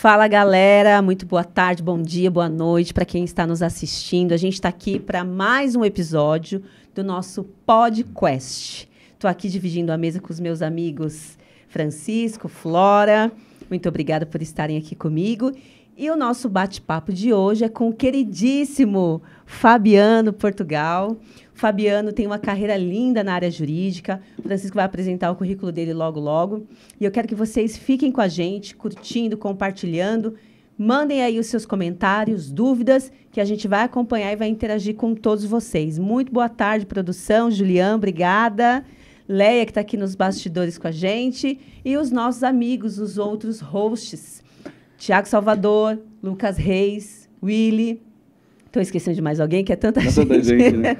Fala, galera, muito boa tarde, bom dia, boa noite para quem está nos assistindo. A gente está aqui para mais um episódio do nosso podcast. Estou aqui dividindo a mesa com os meus amigos Francisco, Flora. Muito obrigada por estarem aqui comigo. E o nosso bate-papo de hoje é com o queridíssimo Fabiano Portugal. O Fabiano tem uma carreira linda na área jurídica. O Francisco vai apresentar o currículo dele logo, logo. E eu quero que vocês fiquem com a gente, curtindo, compartilhando. Mandem aí os seus comentários, dúvidas, que a gente vai acompanhar e vai interagir com todos vocês. Muito boa tarde, produção. Julián, obrigada. Leia, que está aqui nos bastidores com a gente. E os nossos amigos, os outros hosts. Tiago Salvador, Lucas Reis, Willy. Estou esquecendo de mais alguém, que é tanta gente. Né?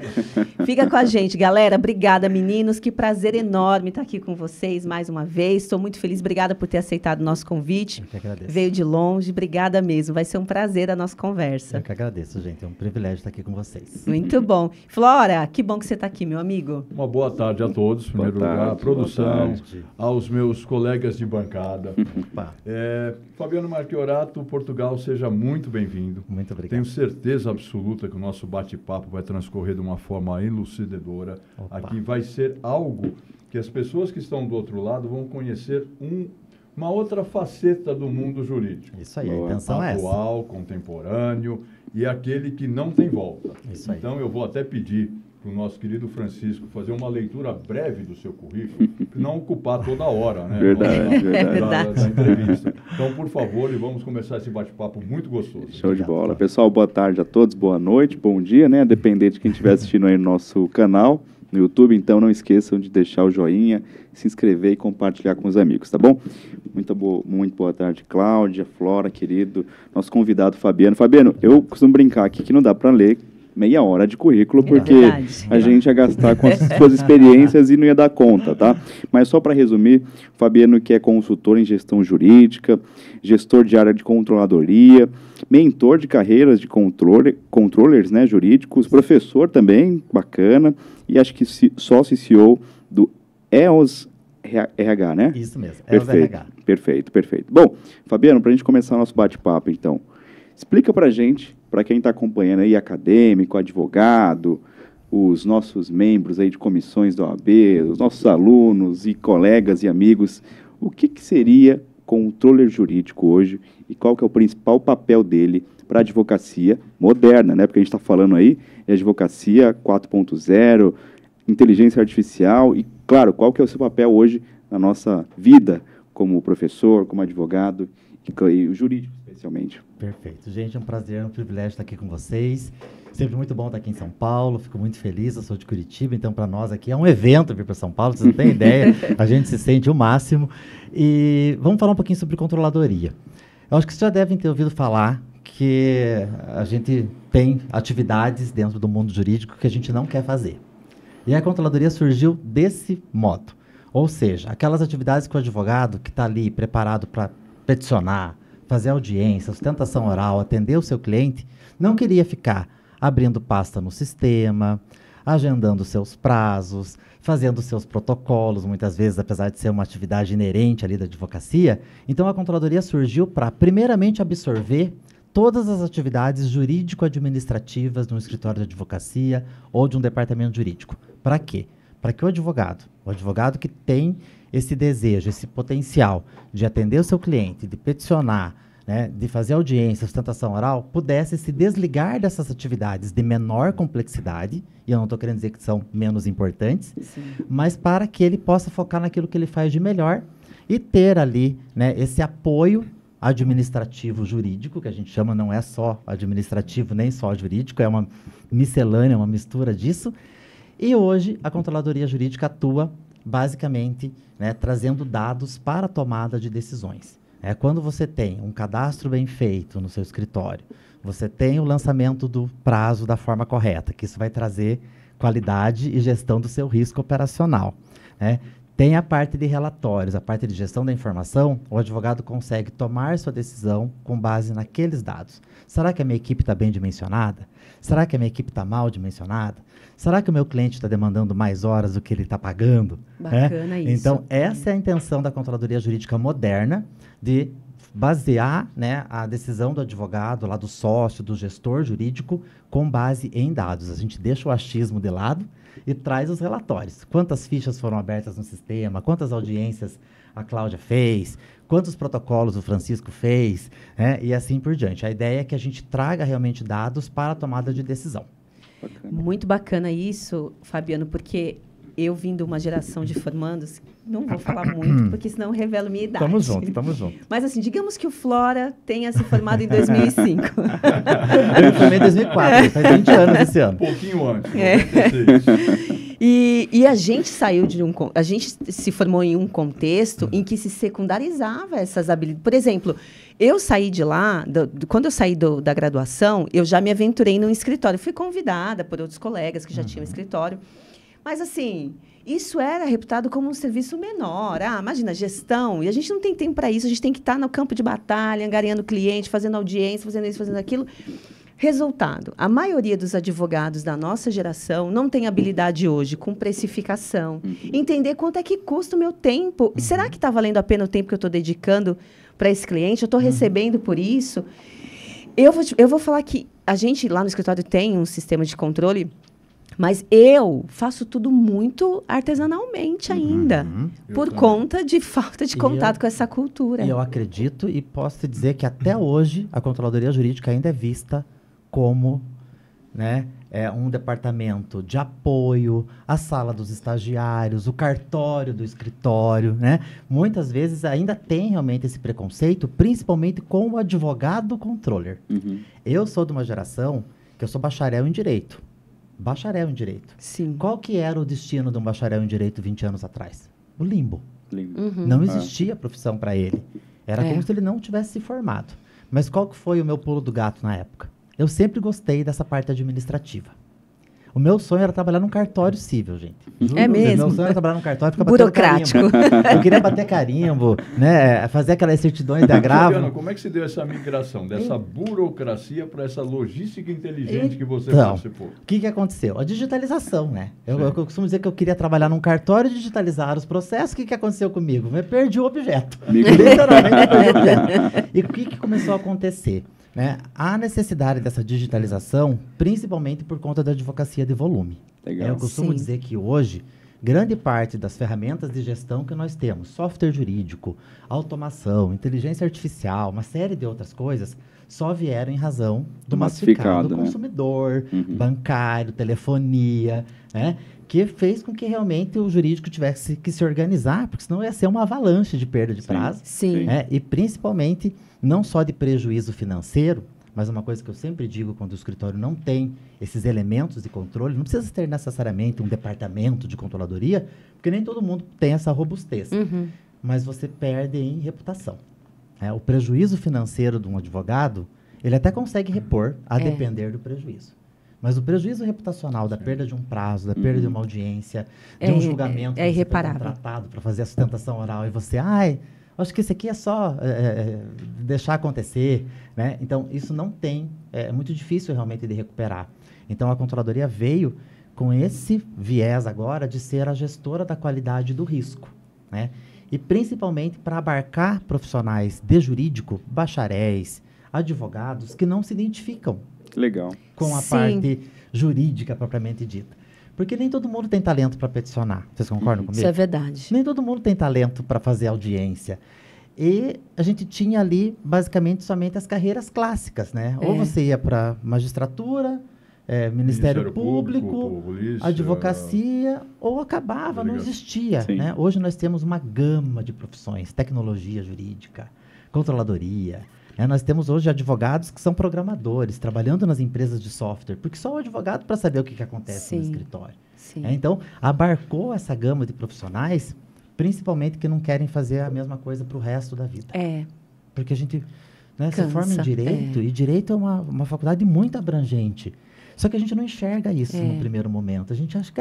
Fica com a gente, galera. Obrigada, meninos. Que prazer enorme estar aqui com vocês mais uma vez. Estou muito feliz. Obrigada por ter aceitado o nosso convite. Eu que agradeço. Veio de longe. Obrigada mesmo. Vai ser um prazer a nossa conversa. Eu que agradeço, gente. É um privilégio estar aqui com vocês. Muito bom. Flora, que bom que você está aqui, meu amigo. Uma boa tarde a todos. Em primeiro lugar, à produção, aos meus colegas de bancada. Fabiano Marchiorato, Portugal, seja muito bem-vindo. Muito obrigado. Tenho certeza absoluta que o nosso bate-papo vai transcorrer de uma forma elucidadora. Opa. Aqui vai ser algo que as pessoas que estão do outro lado vão conhecer uma outra faceta do mundo jurídico. Isso aí, a intenção é essa. Atual, contemporâneo e aquele que não tem volta. Isso aí. Então eu vou até pedir para o nosso querido Francisco fazer uma leitura breve do seu currículo, para não ocupar toda a hora, né? Verdade. Da entrevista. Então, por favor, e vamos começar esse bate-papo muito gostoso. Show de bola. Pessoal, boa tarde a todos, boa noite, bom dia, né? Dependente de quem estiver assistindo aí no nosso canal, no YouTube, então não esqueçam de deixar o joinha, se inscrever e compartilhar com os amigos, tá bom? Muito boa tarde, Cláudia, Flora, querido, nosso convidado Fabiano. Fabiano, eu costumo brincar aqui que não dá para ler meia hora de currículo, porque a gente ia gastar com as suas experiências e não ia dar conta, tá? Mas só para resumir, o Fabiano que é consultor em gestão jurídica, gestor de área de controladoria, mentor de carreiras de controllers, né, jurídicos, professor também, bacana, e acho que sócio e CEO do EOS RH, né? Isso mesmo, EOS RH. Perfeito. Bom, Fabiano, para a gente começar nosso bate-papo, então, explica para a gente, para quem está acompanhando aí, acadêmico, advogado, os nossos membros aí de comissões da OAB, os nossos alunos e colegas e amigos, o que seria controller jurídico hoje e qual que é o principal papel dele para a advocacia moderna, né? Porque a gente está falando aí de advocacia 4.0, inteligência artificial e, claro, qual que é o seu papel hoje na nossa vida como professor, como advogado e o jurídico, especialmente. Perfeito. Gente, é um prazer, um privilégio estar aqui com vocês. Sempre muito bom estar aqui em São Paulo, fico muito feliz, eu sou de Curitiba, então para nós aqui é um evento vir para São Paulo, vocês não têm ideia, a gente se sente o máximo. E vamos falar um pouquinho sobre controladoria. Eu acho que vocês já devem ter ouvido falar que a gente tem atividades dentro do mundo jurídico que a gente não quer fazer. E a controladoria surgiu desse modo. Ou seja, aquelas atividades que o advogado que está ali preparado para peticionar, fazer audiência, sustentação oral, atender o seu cliente, não queria ficar abrindo pasta no sistema, agendando seus prazos, fazendo seus protocolos, muitas vezes, apesar de ser uma atividade inerente ali da advocacia. Então, a controladoria surgiu para, primeiramente, absorver todas as atividades jurídico-administrativas de um escritório de advocacia ou de um departamento jurídico. Para quê? Para que o advogado que tem esse desejo, esse potencial de atender o seu cliente, de peticionar, né, de fazer audiência, sustentação oral, pudesse se desligar dessas atividades de menor complexidade, e eu não estou querendo dizer que são menos importantes, sim, mas para que ele possa focar naquilo que ele faz de melhor e ter ali, né, esse apoio administrativo jurídico, que a gente chama, não é só administrativo nem só jurídico, é uma miscelânea, uma mistura disso. E hoje a controladoria jurídica atua basicamente, né, trazendo dados para a tomada de decisões. Quando você tem um cadastro bem feito no seu escritório, você tem o lançamento do prazo da forma correta, que isso vai trazer qualidade e gestão do seu risco operacional, né? Tem a parte de relatórios, a parte de gestão da informação, o advogado consegue tomar sua decisão com base naqueles dados. Será que a minha equipe está bem dimensionada? Será que a minha equipe está mal dimensionada? Será que o meu cliente está demandando mais horas do que ele está pagando? Bacana isso. Então, essa é a intenção da controladoria jurídica moderna, de basear, né, a decisão do advogado, lá do sócio, do gestor jurídico, com base em dados. A gente deixa o achismo de lado e traz os relatórios. Quantas fichas foram abertas no sistema, quantas audiências a Cláudia fez, quantos protocolos o Francisco fez, né, e assim por diante. A ideia é que a gente traga realmente dados para a tomada de decisão. Bacana. Muito bacana isso, Fabiano, porque eu vim de uma geração de formandos, não vou falar muito, porque senão eu revelo minha idade. Tamo junto. Mas assim, digamos que o Flora tenha se formado em 2005. Eu me formei em 2004, faz 20 anos esse ano. Um pouquinho antes, E a gente saiu a gente se formou em um contexto em que se secundarizava essas habilidades. Por exemplo, eu saí de lá, quando eu saí da graduação, eu já me aventurei num escritório. Fui convidada por outros colegas que já tinham escritório. Mas, assim, isso era reputado como um serviço menor. Imagina, gestão. E a gente não tem tempo para isso. A gente tem que estar no campo de batalha, angariando cliente, fazendo audiência, fazendo isso, fazendo aquilo. Resultado, a maioria dos advogados da nossa geração não tem habilidade hoje com precificação. Entender quanto é que custa o meu tempo. E será que está valendo a pena o tempo que eu estou dedicando para esse cliente? Eu estou recebendo por isso? Eu vou falar que a gente lá no escritório tem um sistema de controle, mas eu faço tudo muito artesanalmente ainda, por conta de falta de contato com essa cultura. E eu acredito e posso te dizer que até hoje a Controladoria Jurídica ainda é vista como, né, um departamento de apoio, a sala dos estagiários, o cartório do escritório, né? Muitas vezes ainda tem realmente esse preconceito, principalmente com o advogado controller. Eu sou de uma geração que eu sou bacharel em Direito. Bacharel em Direito. Sim. Qual que era o destino de um bacharel em Direito 20 anos atrás? O limbo. Não existia profissão para ele. Era como se ele não tivesse se formado. Mas qual que foi o meu pulo do gato na época? Eu sempre gostei dessa parte administrativa. O meu sonho era trabalhar num cartório civil, gente. Juro, é mesmo? Meu sonho era trabalhar num cartório e ficar burocrático. Eu queria bater carimbo, né? Fazer aquelas certidões de agravo. Fabiano, como é que se deu essa migração dessa burocracia para essa logística inteligente que você participou? O que aconteceu? A digitalização, né? Eu costumo dizer que eu queria trabalhar num cartório e digitalizar os processos. O que aconteceu comigo? Eu perdi o objeto. Literalmente eu perdi o objeto. E o que começou a acontecer? Né? Há necessidade dessa digitalização, principalmente por conta da advocacia de volume. Legal. Eu costumo dizer que hoje, grande parte das ferramentas de gestão que nós temos, software jurídico, automação, inteligência artificial, uma série de outras coisas, só vieram em razão do massificado do consumidor, bancário, telefonia, né? Que fez com que realmente o jurídico tivesse que se organizar, porque senão ia ser uma avalanche de perda de prazo. Né? E principalmente, não só de prejuízo financeiro, mas uma coisa que eu sempre digo quando o escritório não tem esses elementos de controle, não precisa ter necessariamente um departamento de controladoria, porque nem todo mundo tem essa robustez. Mas você perde em reputação. O prejuízo financeiro de um advogado, ele até consegue repor, a depender do prejuízo. Mas o prejuízo reputacional da perda de um prazo, da perda de uma audiência, de um julgamento que você foi contratado para fazer a sustentação oral e você, acho que isso aqui é só deixar acontecer, né? Então, isso não tem, é muito difícil realmente de recuperar. Então, a Controladoria veio com esse viés agora de ser a gestora da qualidade do risco, né? E principalmente para abarcar profissionais de jurídico, bacharéis, advogados, que não se identificam com a parte jurídica propriamente dita. Porque nem todo mundo tem talento para peticionar. Vocês concordam comigo? Isso é verdade. Nem todo mundo tem talento para fazer audiência. E a gente tinha ali, basicamente, somente as carreiras clássicas, né? Ou você ia para magistratura, Ministério Público, polícia, advocacia, ou acabava, não existia. Né? Hoje nós temos uma gama de profissões, tecnologia jurídica, controladoria. Nós temos hoje advogados que são programadores, trabalhando nas empresas de software, porque só o advogado para saber o que acontece no escritório. Então, abarcou essa gama de profissionais, principalmente que não querem fazer a mesma coisa para o resto da vida. Porque a gente se forma em Direito, e Direito é uma faculdade muito abrangente. Só que a gente não enxerga isso no primeiro momento. A gente acha que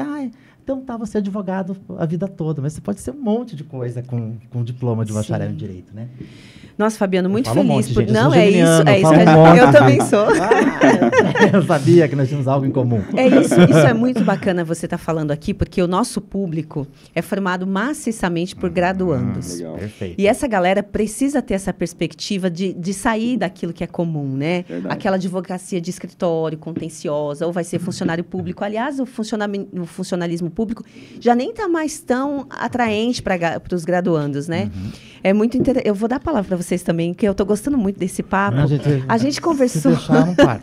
Então, você é advogado a vida toda, mas você pode ser um monte de coisa com diploma de bacharel em Direito, né? Nossa, Fabiano, muito feliz. Um monte, gente. Não, é isso que eu também sou. Eu sabia que nós tínhamos algo em comum. Isso é muito bacana você estar falando aqui, porque o nosso público é formado maciçamente por graduandos. Legal. Perfeito. E essa galera precisa ter essa perspectiva de sair daquilo que é comum, né? Verdade. Aquela advocacia de escritório, contenciosa, ou vai ser funcionário público. Aliás, o funcionalismo público já nem está mais tão atraente para os graduandos, né? É muito interessante. Eu vou dar a palavra para vocês também, que eu estou gostando muito desse papo. Não, a gente conversou. Se deixar, não para.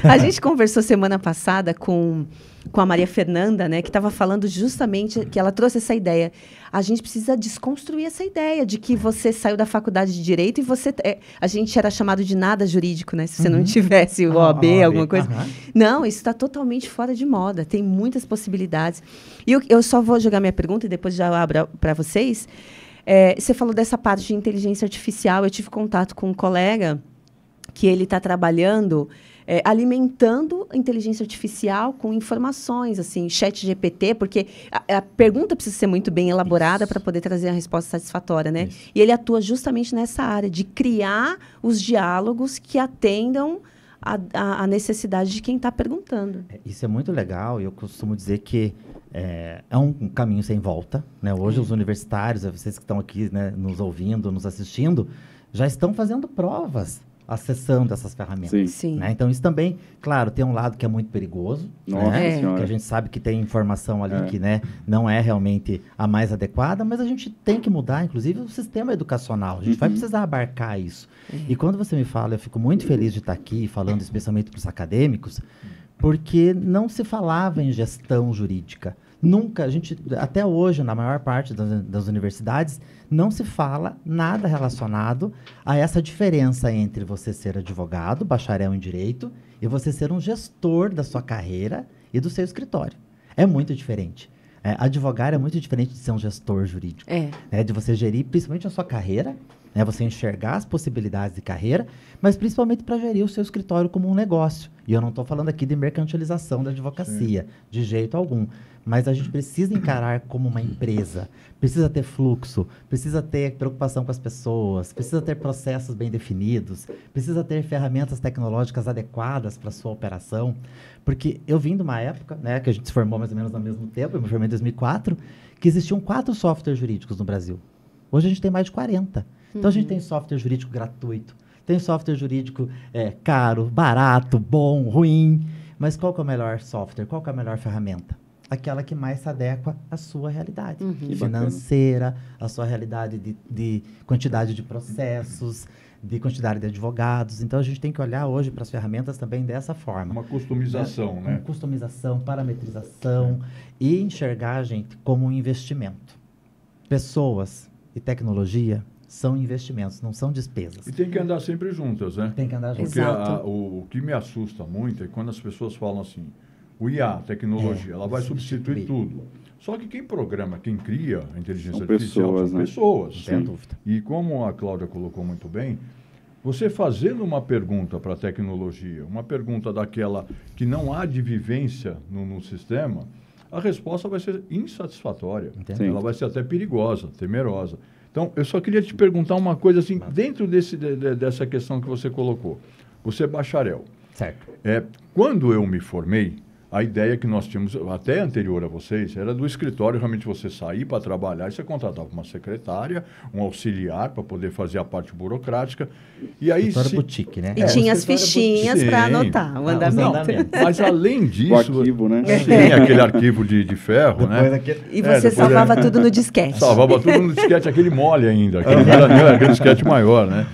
A gente conversou semana passada com a Maria Fernanda, né, que estava falando justamente que ela trouxe essa ideia. A gente precisa desconstruir essa ideia de que você saiu da faculdade de Direito e você... a gente era chamado de nada jurídico, né? Se você não tivesse o OAB, alguma coisa. Não, isso está totalmente fora de moda. Tem muitas possibilidades. E eu só vou jogar minha pergunta e depois já abro para vocês. Você falou dessa parte de inteligência artificial. Eu tive contato com um colega que ele está trabalhando... alimentando a inteligência artificial com informações, assim, chat GPT, porque a pergunta precisa ser muito bem elaborada para poder trazer a resposta satisfatória, né? Isso. E ele atua justamente nessa área de criar os diálogos que atendam a necessidade de quem está perguntando. Isso é muito legal e eu costumo dizer que é um caminho sem volta, né? Hoje os universitários, vocês que estão aqui, né, nos ouvindo, nos assistindo, já estão fazendo provas acessando essas ferramentas. Sim. Né? Então, isso também, claro, tem um lado que é muito perigoso, né? Que a gente sabe que tem informação ali que, né, não é realmente a mais adequada, mas a gente tem que mudar, inclusive, o sistema educacional. A gente vai precisar abarcar isso. E quando você me fala, eu fico muito feliz de estar aqui falando especialmente para os acadêmicos, porque não se falava em gestão jurídica. Nunca, até hoje, na maior parte das universidades, não se fala nada relacionado a essa diferença entre você ser advogado, bacharel em Direito, e você ser um gestor da sua carreira e do seu escritório. É muito diferente. Advogar é muito diferente de ser um gestor jurídico. De você gerir principalmente a sua carreira, você enxergar as possibilidades de carreira, mas principalmente para gerir o seu escritório como um negócio. E eu não estou falando aqui de mercantilização da advocacia, de jeito algum. Mas a gente precisa encarar como uma empresa, precisa ter fluxo, precisa ter preocupação com as pessoas, precisa ter processos bem definidos, precisa ter ferramentas tecnológicas adequadas para a sua operação. Porque eu vim de uma época, né, que a gente se formou mais ou menos ao mesmo tempo, eu me formei em 2004, que existiam 4 softwares jurídicos no Brasil. Hoje a gente tem mais de 40. Então a gente tem software jurídico gratuito, tem software jurídico caro, barato, bom, ruim. Mas qual que é o melhor software? Qual que é a melhor ferramenta? Aquela que mais se adequa à sua realidade financeira, à sua realidade de quantidade de processos, de quantidade de advogados. Então, a gente tem que olhar hoje para as ferramentas também dessa forma. Uma customização, né? Customização, parametrização e enxergar, gente, como um investimento. Pessoas e tecnologia são investimentos, não são despesas. E tem que andar sempre juntas, né? Tem que andar juntas. Porque o que me assusta muito é quando as pessoas falam assim, o IA, a tecnologia, ela vai substituir tudo. Só que quem programa, quem cria a inteligência artificial são pessoas. Sem dúvida. E como a Cláudia colocou muito bem, você fazendo uma pergunta para a tecnologia, uma pergunta daquela que não há de vivência no sistema, a resposta vai ser insatisfatória. Ela vai ser até perigosa, temerosa. Então, eu só queria te perguntar uma coisa assim, dentro dessa questão que você colocou. Você é bacharel. Certo. Quando eu me formei, a ideia que nós tínhamos, até anterior a vocês, era do escritório realmente você sair para trabalhar e você contratava uma secretária, um auxiliar para poder fazer a parte burocrática. E aí boutique, né? E tinha as fichinhas para anotar o andamento. Mas além disso... O arquivo, né? Sim, aquele arquivo de ferro, né? E você salvava tudo no disquete. Salvava tudo no disquete, aquele mole ainda, aquele disquete maior, né?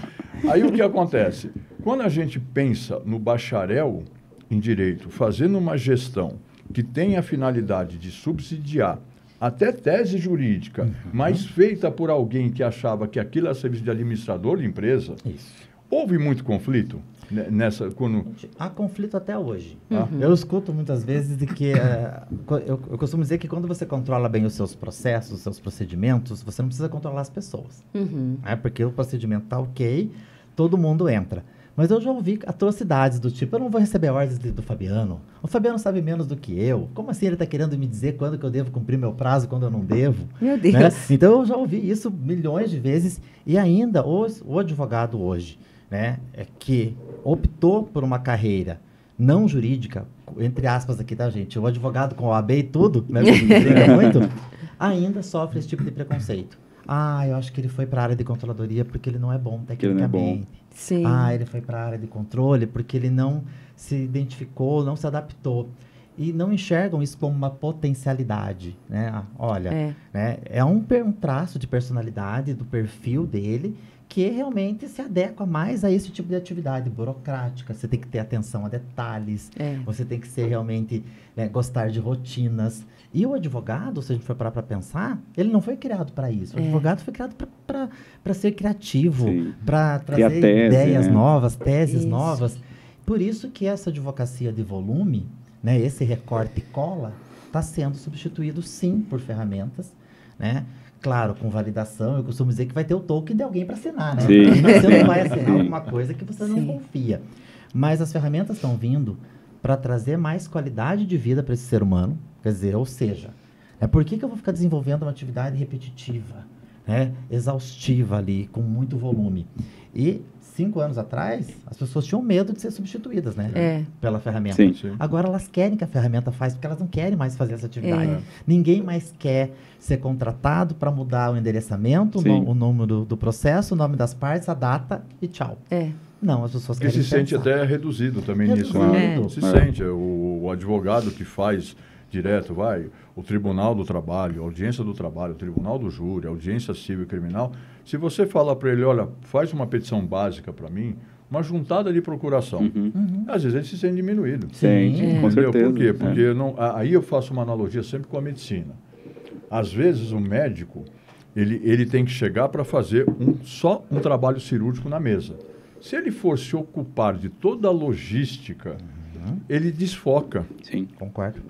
Aí o que acontece? Quando a gente pensa no bacharel em Direito, fazendo uma gestão que tem a finalidade de subsidiar até tese jurídica, mas feita por alguém que achava que aquilo era serviço de administrador de empresa, houve muito conflito nessa... Há conflito até hoje. Eu escuto muitas vezes de que... eu costumo dizer que quando você controla bem os seus processos, os seus procedimentos, você não precisa controlar as pessoas. Porque o procedimento está ok, todo mundo entra. Mas eu já ouvi atrocidades do tipo, eu não vou receber ordens do Fabiano. O Fabiano sabe menos do que eu. Como assim ele está querendo me dizer quando que eu devo cumprir meu prazo, quando eu não devo? Meu Deus. Né? Então eu já ouvi isso milhões de vezes. E ainda o advogado hoje, né, que optou por uma carreira não jurídica, entre aspas aqui, tá, gente? O advogado com OAB e tudo, né, muito, ainda sofre esse tipo de preconceito. Eu acho que ele foi para a área de controladoria porque ele não é bom tecnicamente. Sim. Ele foi para a área de controle porque ele não se identificou, não se adaptou. E não enxergam isso como uma potencialidade, né? Olha, né? É um traço de personalidade, do perfil dele, que realmente se adequa mais a esse tipo de atividade burocrática. Você tem que ter atenção a detalhes, você tem que ser realmente, né, gostar de rotinas. E o advogado, se a gente for parar para pensar, ele não foi criado para isso. O advogado foi criado para ser criativo, para trazer ideias novas, teses novas. Por isso que essa advocacia de volume, né, esse recorte e cola, está sendo substituído, sim, por ferramentas, né? Claro, com validação. Eu costumo dizer que vai ter o token de alguém para assinar, né? Você não vai assinar alguma coisa que você não confia. Mas as ferramentas estão vindo para trazer mais qualidade de vida para esse ser humano. Quer dizer, ou seja, por que eu vou ficar desenvolvendo uma atividade repetitiva, né, exaustiva ali, com muito volume? E 5 anos atrás, as pessoas tinham medo de ser substituídas, né? Pela ferramenta. Sim. Agora elas querem que a ferramenta faça, porque elas não querem mais fazer essa atividade. Ninguém mais quer ser contratado para mudar o endereçamento, o número do processo, o nome das partes, a data e tchau. Não, as pessoas querem se sente até reduzido também nisso. Né? Se sente. O advogado que faz direto, o Tribunal do Trabalho, a Audiência do Trabalho, o Tribunal do Júri, a Audiência Civil e Criminal, se você falar para ele, olha, faz uma petição básica para mim, uma juntada de procuração, às vezes ele se sente diminuído. Sim, com certeza. Por quê? Porque aí eu faço uma analogia sempre com a medicina. Às vezes o médico, ele tem que chegar para fazer só um trabalho cirúrgico na mesa. Se ele for se ocupar de toda a logística, ele desfoca. Sim, concordo.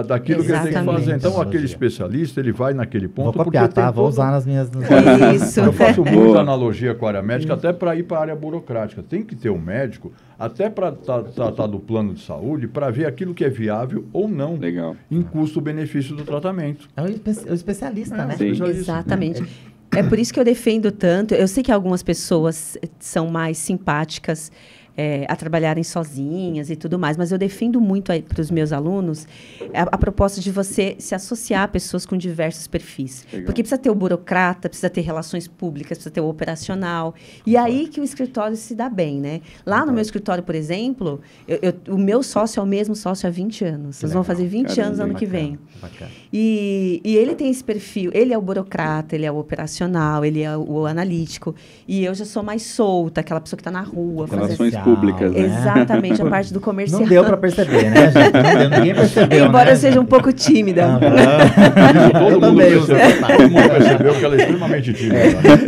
Daquilo que ele tem que fazer. Então, aquele especialista, ele vai naquele ponto. Vou copiar, tá? Vou usar nas minhas... Isso. Eu faço muita analogia com a área médica, até para ir para a área burocrática. Tem que ter um médico, até para tratar do plano de saúde, para ver aquilo que é viável ou não. Legal. Em custo-benefício do tratamento. É o especialista, né? Sim. Exatamente. É por isso que eu defendo tanto. Eu sei que algumas pessoas são mais simpáticas a trabalharem sozinhas e tudo mais, mas eu defendo muito para os meus alunos a proposta de você se associar a pessoas com diversos perfis. Legal. Porque precisa ter o burocrata, precisa ter relações públicas, precisa ter o operacional. E aí que o escritório se dá bem, né? Lá no meu escritório, por exemplo, o meu sócio é o mesmo sócio há 20 anos. Nós vamos fazer 20 anos ano que vem. Bacana. E ele tem esse perfil, ele é o burocrata, ele é o operacional, ele é o analítico. E eu já sou mais solta, aquela pessoa que está na rua. Relações públicas, né? Exatamente, a parte do comercial. Não deu para perceber, né, gente? Ninguém percebeu, embora né? eu seja um pouco tímida. Todo mundo percebeu que ela é extremamente tímida.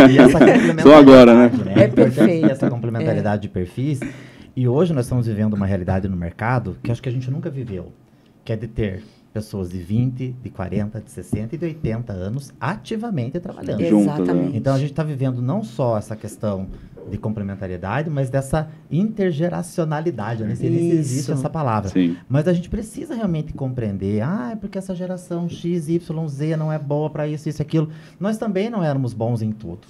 E essa complementaridade, Só agora, né? É perfeito. Essa complementaridade de perfis. E hoje nós estamos vivendo uma realidade no mercado que acho que a gente nunca viveu, que é de ter pessoas de 20, de 40, de 60 e de 80 anos ativamente trabalhando. Exatamente. Então, a gente está vivendo não só essa questão de complementariedade, mas dessa intergeracionalidade. Eu nem sei se existe essa palavra. Sim. Mas a gente precisa realmente compreender, é porque essa geração X, Y, Z não é boa para isso, aquilo. Nós também não éramos bons em tudo.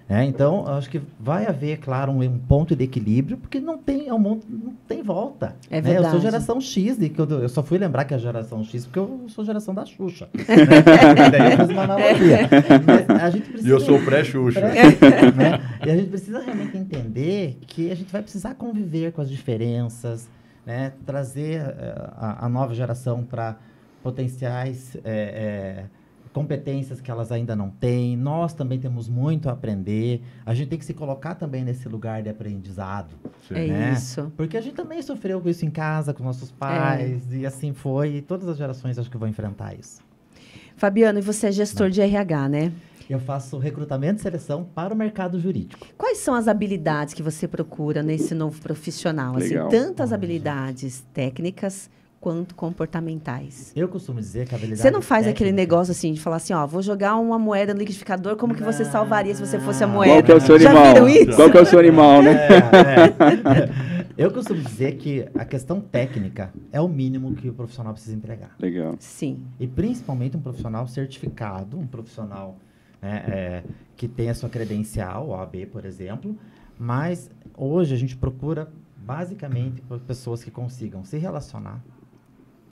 Então, acho que vai haver, claro, um ponto de equilíbrio, porque não tem volta. É verdade. Eu sou geração X, eu só fui lembrar que é a geração X, porque eu sou geração da Xuxa. Daí eu fiz uma analogia. Mas a gente precisa, E eu sou pré-Xuxa. né? E a gente precisa realmente entender que a gente vai precisar conviver com as diferenças, né? Trazer a nova geração para potenciais competências que elas ainda não têm. Nós também temos muito a aprender. A gente tem que se colocar também nesse lugar de aprendizado. É isso. Porque a gente também sofreu com isso em casa, com nossos pais, e assim foi. E todas as gerações acho que vão enfrentar isso. Fabiano, e você é gestor de RH, né? Eu faço recrutamento e seleção para o mercado jurídico. Quais são as habilidades que você procura nesse novo profissional? Legal. Assim, tantas habilidades técnicas quanto comportamentais. Eu costumo dizer que a habilidade Você não faz aquele técnica- negócio assim, de falar assim, ó, vou jogar uma moeda no liquidificador, como que você salvaria se você fosse a Não. moeda? Qual que é o seu Já animal? viram isso? Qual que é o seu animal, né? Eu costumo dizer que a questão técnica é o mínimo que o profissional precisa entregar. Legal. Sim. E principalmente um profissional certificado, um profissional que tem a sua credencial, OAB, por exemplo. Mas hoje a gente procura basicamente por pessoas que consigam se relacionar.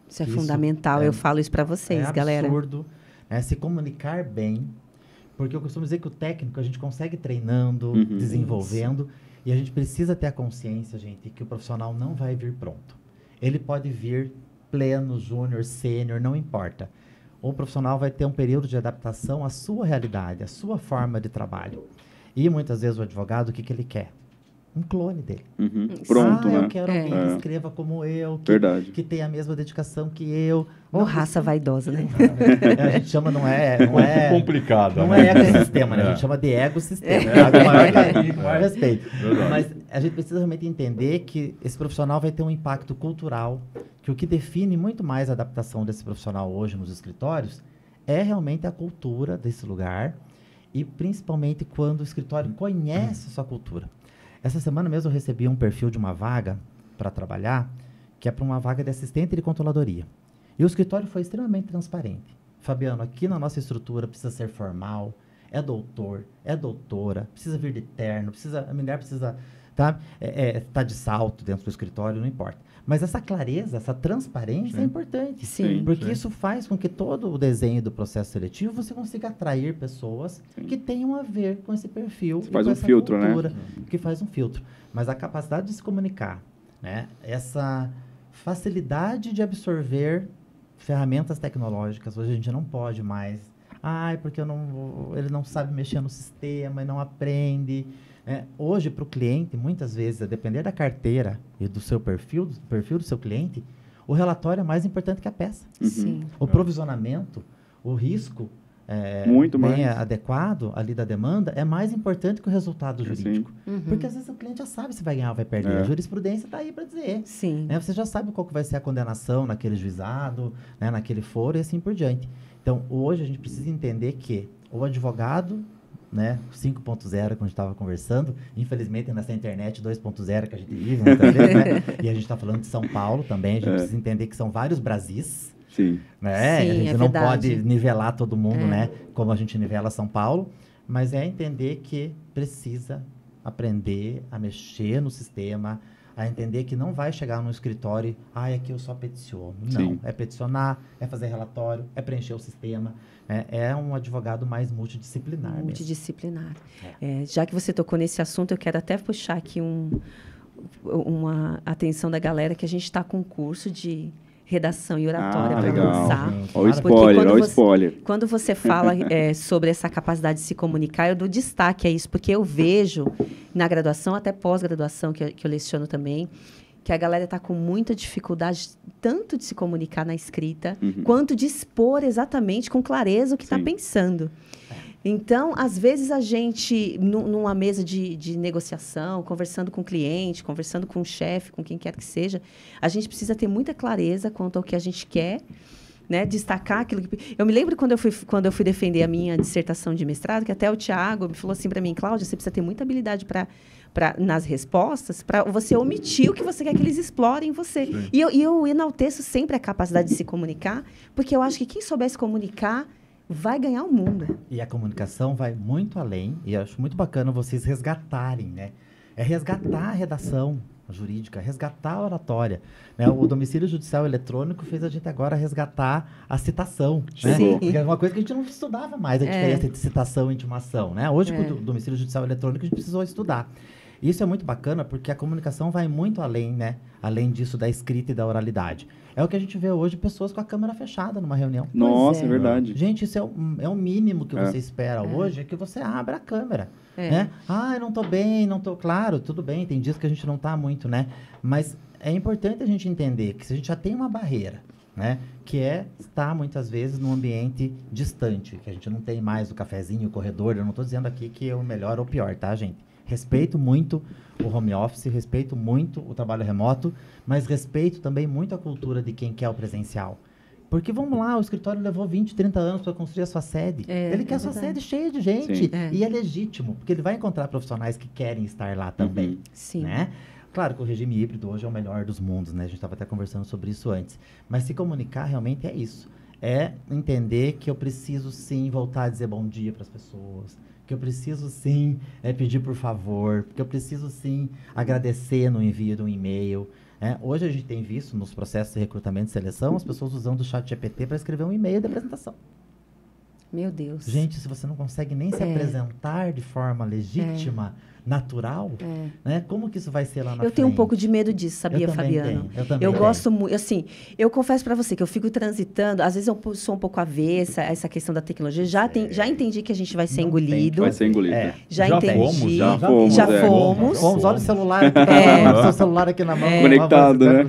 Isso é Isso fundamental, é- eu falo isso para vocês, É galera. absurdo, né, se comunicar bem, porque eu costumo dizer que o técnico a gente consegue treinando, Uhum. desenvolvendo, e a gente precisa ter a consciência, gente, que o profissional não vai vir pronto. Ele pode vir pleno, júnior, sênior, não importa. O profissional vai ter um período de adaptação à sua realidade, à sua forma de trabalho. E muitas vezes o advogado, o que ele quer? Um clone dele. Uhum. Pronto, eu né? quero alguém É. que escreva como eu, Verdade. que tenha a mesma dedicação que eu. Ou Não, raça vaidosa, né? a gente chama, não é Complicada. não né? é ecossistema, né? A gente chama de ecossistema. É. Com o maior carinho, com o maior respeito. Verdade. Mas a gente precisa realmente entender que esse profissional vai ter um impacto cultural, que o que define muito mais a adaptação desse profissional hoje nos escritórios é realmente a cultura desse lugar e principalmente quando o escritório conhece a sua cultura. Essa semana mesmo eu recebi um perfil de uma vaga para trabalhar, que é para uma vaga de assistente de controladoria. E o escritório foi extremamente transparente. Fabiano, aqui na nossa estrutura precisa ser formal, é doutor, é doutora, precisa vir de terno, a mulher precisa tá de salto dentro do escritório, não importa. Mas essa clareza, essa transparência Sim. é importante. Sim. Porque Sim. isso faz com que todo o desenho do processo seletivo você consiga atrair pessoas que tenham a ver com esse perfil. Você e faz com um essa filtro, né? cultura, que faz um filtro. Mas a capacidade de se comunicar, né? Essa facilidade de absorver ferramentas tecnológicas. Hoje a gente não pode mais. Porque ele não sabe mexer no sistema e não aprende. Hoje, para o cliente, muitas vezes, a depender da carteira e do seu perfil do seu cliente, o relatório é mais importante que a peça. Sim. O provisionamento, o risco Muito bem mais. adequado ali da demanda é mais importante que o resultado Sim. jurídico. Uhum. Porque às vezes o cliente já sabe se vai ganhar ou vai perder. É. A jurisprudência está aí para dizer. Sim. Você já sabe qual que vai ser a condenação naquele juizado, naquele foro e assim por diante. Então, hoje a gente precisa entender que o advogado, 5.0, como a gente estava conversando, infelizmente nessa internet 2.0 que a gente vive, muitas vezes, e a gente está falando de São Paulo também, a gente precisa entender que são vários Brasis, Sim. né? Sim, A gente é não verdade. pode nivelar todo mundo, como a gente nivela São Paulo, mas é entender que precisa aprender a mexer no sistema, a entender que não vai chegar no escritório, aqui eu só peticiono. Não, Sim. é peticionar, é fazer relatório, é preencher o sistema. É um advogado mais multidisciplinar mesmo. Multidisciplinar. Já que você tocou nesse assunto, eu quero até puxar aqui uma atenção da galera que a gente está com um curso de redação e oratória para legal. lançar. Gente, Olha o Porque spoiler, quando olha o você- spoiler. Quando você fala sobre essa capacidade de se comunicar, eu dou destaque a isso, porque eu vejo na graduação, até pós-graduação, que eu leciono também, que a galera está com muita dificuldade tanto de se comunicar na escrita, quanto de expor exatamente com clareza o que está Sim. pensando. Então, às vezes, a gente, numa mesa de negociação, conversando com o cliente, conversando com o chefe, com quem quer que seja, a gente precisa ter muita clareza quanto ao que a gente quer, destacar aquilo que... Eu me lembro quando eu fui defender a minha dissertação de mestrado, que até o Tiago me falou assim para mim, Cláudia, você precisa ter muita habilidade nas respostas, para você omitir o que você quer que eles explorem em você. Sim. E eu enalteço sempre a capacidade de se comunicar, porque eu acho que quem souber se comunicar vai ganhar o mundo. E a comunicação vai muito além, e eu acho muito bacana vocês resgatarem, É resgatar a redação jurídica, resgatar a oratória. O domicílio judicial eletrônico fez a gente agora resgatar a citação. Sim. Porque é uma coisa que a gente não estudava mais, a diferença entre citação e intimação. Hoje, com o domicílio judicial eletrônico, a gente precisou estudar. Isso é muito bacana porque a comunicação vai muito além, além disso da escrita e da oralidade. É o que a gente vê hoje, pessoas com a câmera fechada numa reunião. Nossa, é. é verdade. Gente, isso é o mínimo que você espera hoje, é que você abra a câmera. Eu não estou bem, não estou... Claro, tudo bem, tem dias que a gente não está muito, Mas é importante a gente entender que se a gente já tem uma barreira, que é estar, muitas vezes, num ambiente distante, que a gente não tem mais o cafezinho, o corredor. Eu não estou dizendo aqui que é o melhor ou o pior, tá, gente? Respeito muito o home office, respeito muito o trabalho remoto, mas respeito também muito a cultura de quem quer o presencial. Porque, vamos lá, o escritório levou 20, 30 anos para construir a sua sede. Ele quer a sua sede cheia de gente. E é legítimo, porque ele vai encontrar profissionais que querem estar lá também. Sim. Né? Claro que o regime híbrido hoje é o melhor dos mundos, né? A gente estava até conversando sobre isso antes. Mas se comunicar realmente é isso. É entender que eu preciso, sim, voltar a dizer bom dia para as pessoas. Que eu preciso, sim, pedir por favor. Que eu preciso, sim, agradecer no envio de um e-mail. Hoje a gente tem visto nos processos de recrutamento e seleção as pessoas usando o chat GPT para escrever um e-mail de apresentação. Meu Deus. Gente, se você não consegue nem se apresentar de forma legítima, natural, né? Como que isso vai ser lá na frente? Eu tenho um pouco de medo disso, sabia, Fabiano? Eu gosto muito, assim, eu confesso para você que eu fico transitando, às vezes eu sou um pouco avessa a essa questão da tecnologia, já entendi que a gente vai ser engolido. Vai ser engolido. Já entendi. Já fomos. Olha o celular aqui, seu celular aqui na mão. Conectado, né?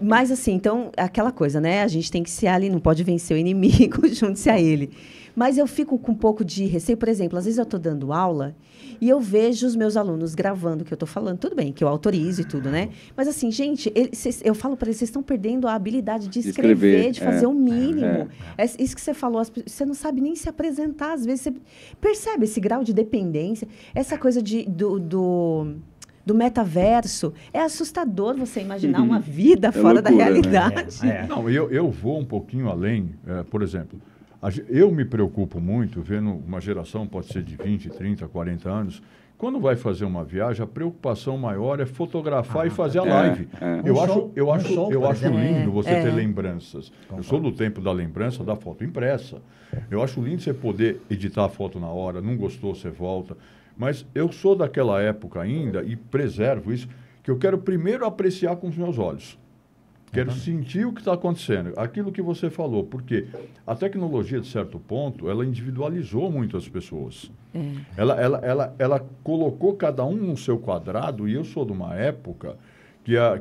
Mas assim, então, aquela coisa, né? A gente tem que ser ali, não pode vencer o inimigo, junte-se a ele. Mas eu fico com um pouco de receio. Por exemplo, às vezes eu estou dando aula e eu vejo os meus alunos gravando o que eu estou falando. Tudo bem, que eu autorizo e tudo, né? Mas assim, gente, eu falo para eles, vocês estão perdendo a habilidade de escrever, de fazer o mínimo. Isso que você falou, você não sabe nem se apresentar. Às vezes você percebe esse grau de dependência, essa coisa do metaverso. É assustador você imaginar uma vida fora da realidade. Não, eu vou um pouquinho além. Por exemplo, eu me preocupo muito, vendo uma geração, pode ser de 20, 30, 40 anos, quando vai fazer uma viagem, a preocupação maior é fotografar e fazer a live. Eu acho lindo você ter lembranças. Eu sou do tempo da lembrança da foto impressa. Eu acho lindo você poder editar a foto na hora, não gostou, você volta. Mas eu sou daquela época ainda, e preservo isso, que eu quero primeiro apreciar com os meus olhos. Quero sentir o que está acontecendo. Aquilo que você falou, porque a tecnologia, de certo ponto, ela individualizou muito as pessoas. Ela colocou cada um no seu quadrado, e eu sou de uma época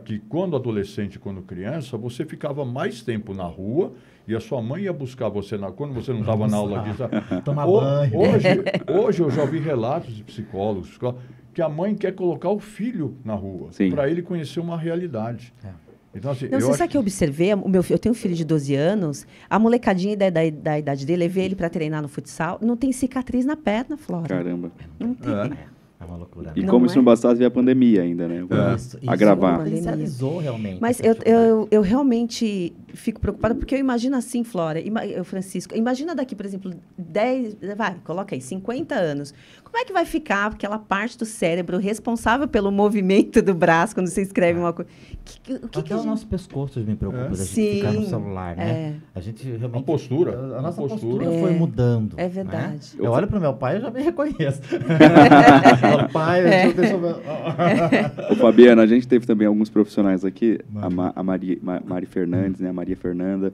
que quando adolescente, quando criança, você ficava mais tempo na rua e a sua mãe ia buscar você quando você não estava na aula disso. Tomar banho. Hoje eu já ouvi relatos de psicólogos que a mãe quer colocar o filho na rua para ele conhecer uma realidade. Então, assim, você sabe que eu observei? Eu tenho um filho de 12 anos, a molecadinha da idade dele, levei ele para treinar no futsal, não tem cicatriz na perna, Flora. Caramba. Não tem. É uma loucura. E como se não bastasse ver a pandemia ainda, né? Isso agravar. potencializou realmente. Mas eu realmente fico preocupada, porque eu imagino assim, Flora, Francisco, imagina daqui, por exemplo, 50 anos. Como é que vai ficar aquela parte do cérebro responsável pelo movimento do braço quando você escreve uma coisa? Até o nosso pescoço me preocupa da gente ficar no celular, né? A gente realmente... A postura. A nossa postura foi mudando. É verdade. Né? Eu olho para o meu pai e já me reconheço. Pai, deixa eu ver. Fabiano, a gente teve também alguns profissionais aqui, a Mari Fernandes, né, a Maria Fernanda,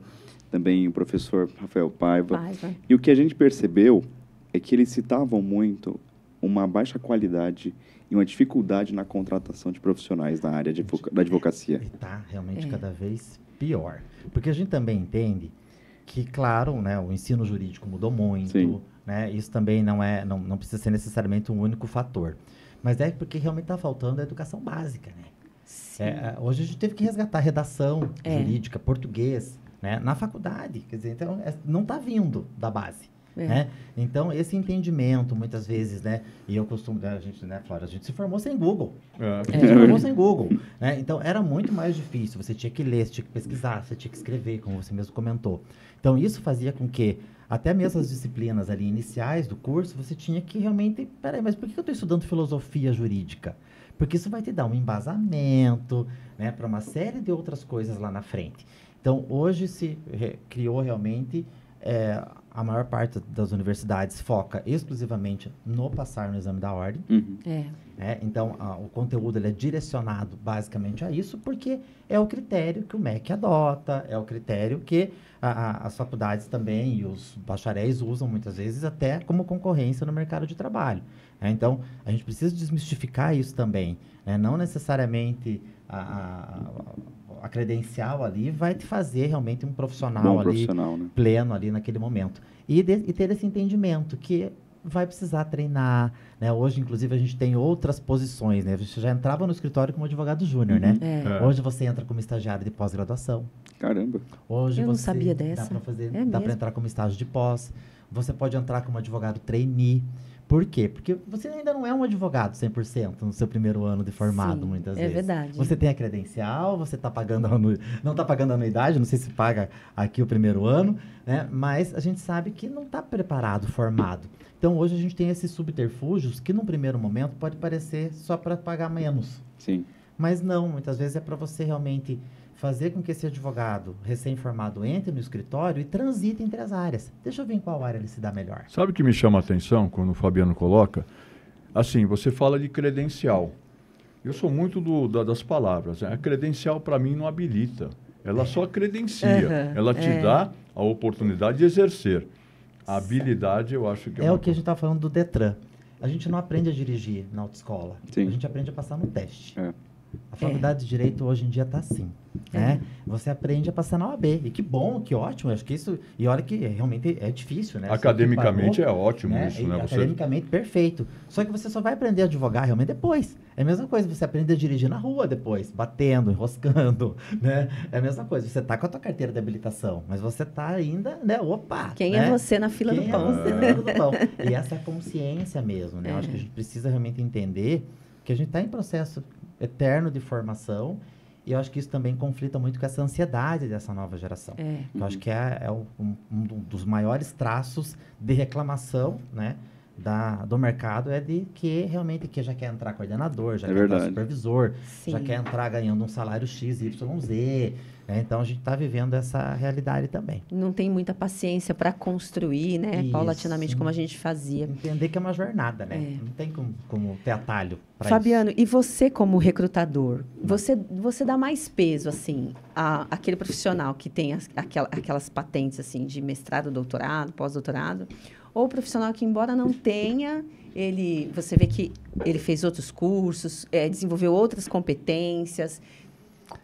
também o professor Rafael Paiva. E o que a gente percebeu é que eles citavam muito uma baixa qualidade e uma dificuldade na contratação de profissionais na área da advocacia. E está realmente cada vez pior. Porque a gente também entende que, claro, né, o ensino jurídico mudou muito. Sim. Né? Isso também não precisa ser necessariamente um único fator. Mas é porque realmente está faltando a educação básica. Né? Hoje a gente teve que resgatar redação jurídica, português, né? Na faculdade. Quer dizer, então, não está vindo da base. Né? Então, esse entendimento, muitas vezes, né? E eu costumo, a gente, né, Flora, a gente se formou sem Google. A gente se formou sem Google. Né? Então, era muito mais difícil. Você tinha que ler, você tinha que pesquisar, você tinha que escrever, como você mesmo comentou. Então, isso fazia com que, até mesmo as disciplinas ali iniciais do curso, você tinha que realmente... Peraí, mas por que eu estou estudando filosofia jurídica? Porque isso vai te dar um embasamento, né, para uma série de outras coisas lá na frente. Então, hoje se criou realmente... a maior parte das universidades foca exclusivamente no passar no exame da ordem. Então, o conteúdo ele é direcionado basicamente a isso, porque é o critério que o MEC adota, é o critério que as faculdades também e os bacharéis usam muitas vezes até como concorrência no mercado de trabalho. Então, a gente precisa desmistificar isso também. Não necessariamente a credencial ali vai te fazer realmente um profissional ali, né? pleno ali naquele momento. E ter esse entendimento que vai precisar treinar, né? Hoje, inclusive, a gente tem outras posições, né? Você já entrava no escritório como advogado júnior, né? Hoje você entra como estagiário de pós-graduação. Caramba. Hoje Eu não você sabia dessa. Dá para entrar como estágio de pós. Você pode entrar como advogado trainee. Por quê? Porque você ainda não é um advogado 100% no seu primeiro ano de formado, muitas vezes. É verdade. Você tem a credencial, você está pagando não está pagando a anuidade, não sei se paga aqui o primeiro ano, né? Mas a gente sabe que não está preparado, formado. Então, hoje a gente tem esses subterfúgios que, num primeiro momento, pode parecer só para pagar menos. Sim. Mas não, muitas vezes é para você realmente fazer com que esse advogado recém-formado entre no escritório e transite entre as áreas. Deixa eu ver em qual área ele se dá melhor. Sabe o que me chama a atenção quando o Fabiano coloca? Assim, você fala de credencial. Eu sou muito das palavras, né? A credencial, para mim, não habilita. Ela só credencia. Ela te dá a oportunidade de exercer. A habilidade, eu acho que é o que a gente está falando do Detran. A gente não aprende a dirigir na autoescola. Sim. A gente aprende a passar no teste. A É. faculdade de Direito hoje em dia está assim, né? Você aprende a passar na OAB. E que bom, que ótimo. Acho que isso... E olha que realmente é difícil, né? Academicamente é ótimo isso, né? Academicamente, perfeito. Só que você só vai aprender a advogar realmente depois. É a mesma coisa, você aprende a dirigir na rua depois, batendo, enroscando, né? É a mesma coisa. Você está com a tua carteira de habilitação, mas você está ainda, né? Opa! Quem né? é você na fila do pão? Quem é você na fila do pão? E essa é a consciência mesmo, né? Eu acho que a gente precisa realmente entender que a gente está em processo eterno de formação, e eu acho que isso também conflita muito com essa ansiedade dessa nova geração. Eu acho que um dos maiores traços de reclamação, né, do mercado é de que realmente que já quer entrar coordenador, já quer entrar supervisor, já quer entrar ganhando um salário X, Y, Z. Então, a gente está vivendo essa realidade também. Não tem muita paciência para construir, né? Isso. Paulatinamente, como a gente fazia. Entender que é uma jornada, né? Não tem como ter atalho para isso. Fabiano, e você como recrutador, você dá mais peso, assim, àquele profissional que tem aquelas patentes, assim, de mestrado, doutorado, pós-doutorado, ou o profissional que, embora não tenha, você vê que ele fez outros cursos, desenvolveu outras competências.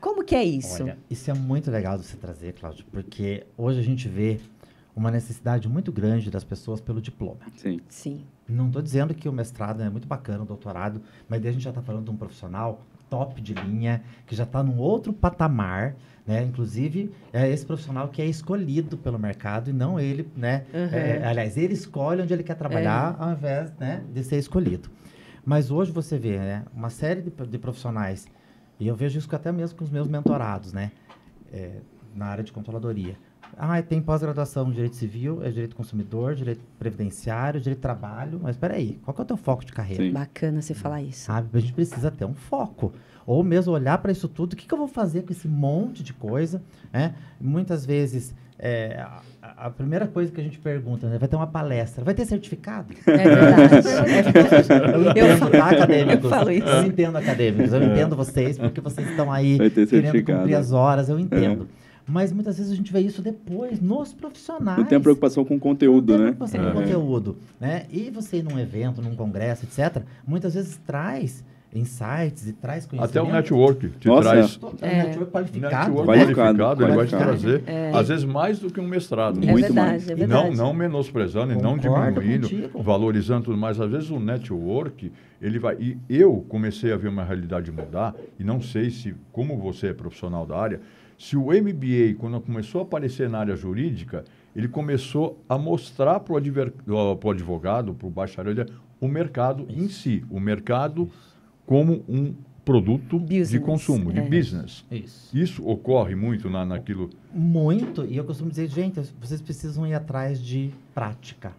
Como que é isso? Olha, isso é muito legal de você trazer, Cláudio, porque hoje a gente vê uma necessidade muito grande das pessoas pelo diploma. Sim. Não estou dizendo que o mestrado é muito bacana, o doutorado, mas daí a gente já está falando de um profissional top de linha, que já está num outro patamar, né? Inclusive, é esse profissional que é escolhido pelo mercado e não ele, né? Aliás, ele escolhe onde ele quer trabalhar ao invés, né, de ser escolhido. Mas hoje você vê, né, uma série de profissionais, e eu vejo isso até mesmo com os meus mentorados, né? Na área de controladoria. Tem pós-graduação em Direito Civil, Direito Consumidor, Direito Previdenciário, Direito do Trabalho, mas espera aí, qual que é o teu foco de carreira? Sim. Bacana você falar isso. Sabe? A gente precisa ter um foco. Ou mesmo olhar para isso tudo, o que eu vou fazer com esse monte de coisa, né? Muitas vezes, a primeira coisa que a gente pergunta, né? Vai ter uma palestra, vai ter certificado? É verdade. Eu entendo, tá, acadêmicos? Eu falo isso. Eu entendo, acadêmicos. Eu entendo vocês, porque vocês estão aí Vai ter querendo certificado. cumprir as horas, eu entendo. Mas muitas vezes a gente vê isso depois, nos profissionais. Não tem a preocupação com o conteúdo, Não tem né? preocupação com o conteúdo, né? E você ir num evento, num congresso, etc., muitas vezes traz insights e traz conhecimento. Até o network te Nossa, traz. Network qualificado. Network Qualificado, qualificado, ele vai te qualificado. trazer, às vezes, mais do que um mestrado. É Muito verdade, mais. é E verdade. não menosprezando e não Concordo diminuindo, contigo. valorizando tudo mais. Às vezes o network, ele vai... E eu comecei a ver uma realidade mudar, e não sei se, como você é profissional da área, se o MBA, quando começou a aparecer na área jurídica, ele começou a mostrar para o advogado, para o bacharel, o mercado em si. O mercado como um produto Business, de consumo, de business. Isso. Isso ocorre muito naquilo... Muito. E eu costumo dizer, gente, vocês precisam ir atrás de prática.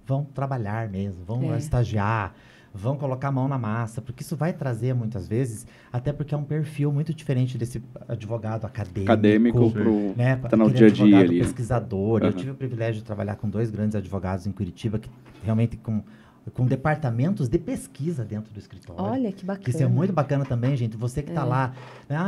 Vão trabalhar mesmo, vão estagiar, vão colocar a mão na massa, porque isso vai trazer, muitas vezes, até porque é um perfil muito diferente desse advogado acadêmico né? Tá no Aquele dia a dia advogado ali. pesquisador. Eu tive o privilégio de trabalhar com 2 grandes advogados em Curitiba, que realmente com departamentos de pesquisa dentro do escritório. Olha, que bacana. Isso é muito bacana também, gente. Você que está lá,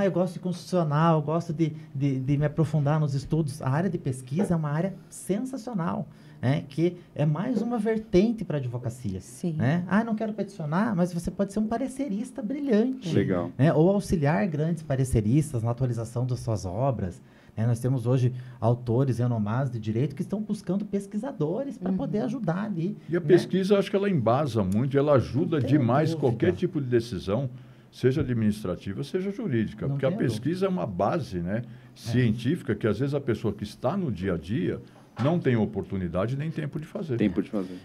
eu gosto de constitucional, eu gosto de me aprofundar nos estudos. A área de pesquisa é uma área sensacional, né? Que é mais uma vertente para a advocacia. Sim. Né? Não quero peticionar, mas você pode ser um parecerista brilhante. Legal. Né? Ou auxiliar grandes pareceristas na atualização das suas obras. Nós temos hoje autores renomados de direito que estão buscando pesquisadores para poder ajudar ali. E a pesquisa, acho que ela embasa muito, ela ajuda demais qualquer tipo de decisão, seja administrativa, seja jurídica. Porque a pesquisa é uma base, né, científica que, às vezes, a pessoa que está no dia a dia não tem oportunidade nem tempo de fazer.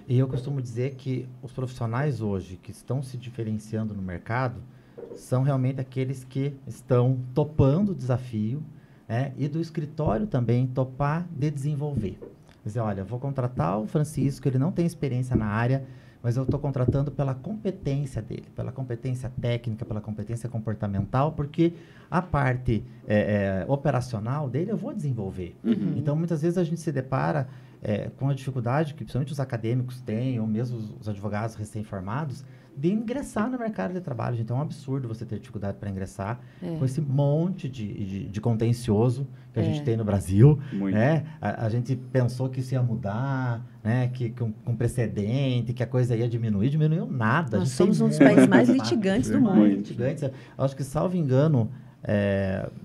E eu costumo dizer que os profissionais hoje que estão se diferenciando no mercado são realmente aqueles que estão topando o desafio, e do escritório também topar de desenvolver. Quer dizer, olha, vou contratar o Francisco, ele não tem experiência na área, mas eu estou contratando pela competência dele, pela competência técnica, pela competência comportamental, porque a parte operacional dele eu vou desenvolver. Então, muitas vezes a gente se depara com a dificuldade que principalmente os acadêmicos têm, ou mesmo os advogados recém-formados, de ingressar no mercado de trabalho. Então, é um absurdo você ter dificuldade para ingressar com esse monte de contencioso que a gente tem no Brasil. A gente pensou que isso ia mudar, que com precedente, que a coisa ia diminuir. Diminuiu nada. Nós somos um dos países mais litigantes do mundo. Litigantes. Acho que, salvo engano,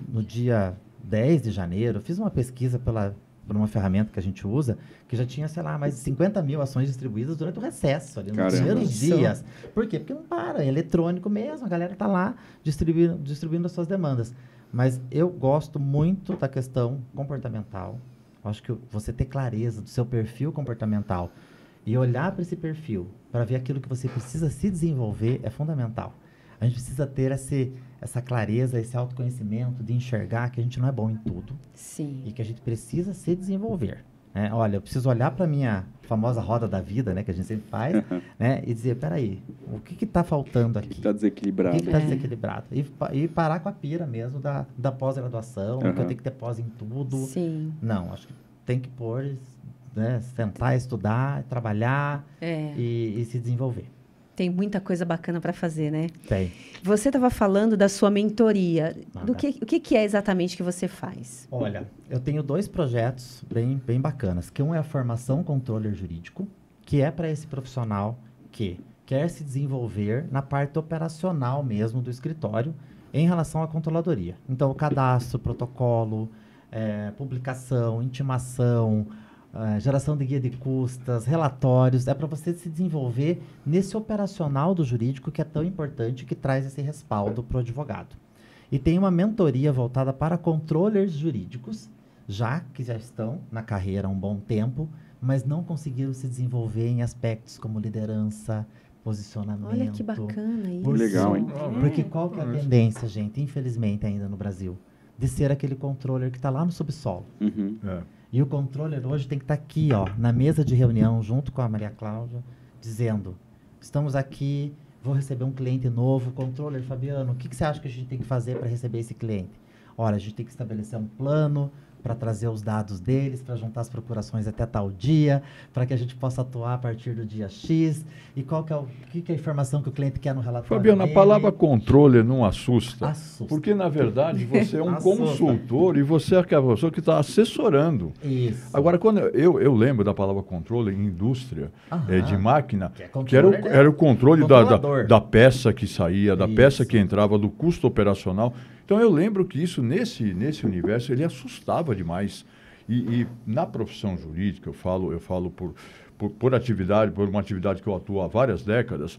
no dia 10 de janeiro, eu fiz uma pesquisa por uma ferramenta que a gente usa, que já tinha, sei lá, mais de 50 mil ações distribuídas durante o recesso, ali nos primeiros dias. Por quê? Porque não para, é eletrônico mesmo, a galera está lá distribuindo as suas demandas. Mas eu gosto muito da questão comportamental. Acho que você ter clareza do seu perfil comportamental e olhar para esse perfil, para ver aquilo que você precisa se desenvolver, é fundamental. A gente precisa ter essa clareza, esse autoconhecimento de enxergar que a gente não é bom em tudo. Sim. E que a gente precisa se desenvolver. Olha, eu preciso olhar para a minha famosa roda da vida, que a gente sempre faz, e dizer, peraí, o que está faltando aqui? O que está desequilibrado? O que está desequilibrado? E parar com a pira mesmo da pós-graduação, que eu tenho que ter pós em tudo. Sim. Não, acho que tem que pôr, sentar, estudar, trabalhar e se desenvolver. Tem muita coisa bacana para fazer, né? Tem. Você estava falando da sua mentoria. O que é exatamente que você faz? Olha, eu tenho 2 projetos bem bacanas. Que um é a formação controller jurídico, que é para esse profissional que quer se desenvolver na parte operacional mesmo do escritório em relação à controladoria. Então, o cadastro, protocolo, publicação, intimação, geração de guia de custas, relatórios, é para você se desenvolver nesse operacional do jurídico que é tão importante, que traz esse respaldo para o advogado. E tem uma mentoria voltada para controllers jurídicos, que já estão na carreira há um bom tempo, mas não conseguiram se desenvolver em aspectos como liderança, posicionamento. Olha que bacana isso. Legal, hein? Porque qual que é a tendência, gente, infelizmente ainda no Brasil, de ser aquele controller que está lá no subsolo. E o controller hoje tem que estar aqui, na mesa de reunião, junto com a Maria Cláudia, dizendo, estamos aqui, vou receber um cliente novo, controller, Fabiano, o que você acha que a gente tem que fazer para receber esse cliente? Olha, a gente tem que estabelecer um plano para trazer os dados deles, para juntar as procurações até tal dia, para que a gente possa atuar a partir do dia X. E qual que é a informação que o cliente quer no relatório Fabiano, dele? a palavra controller não assusta? Assusta. Porque, na verdade, você é um consultor e você é aquela pessoa que está assessorando. Isso. Agora, quando eu lembro da palavra controller em indústria de máquina, que controller, era o controle da peça que saía, da peça que entrava, do custo operacional. Então, eu lembro que isso, nesse universo, ele assustava demais. E na profissão jurídica, eu falo por atividade, por uma atividade que eu atuo há várias décadas,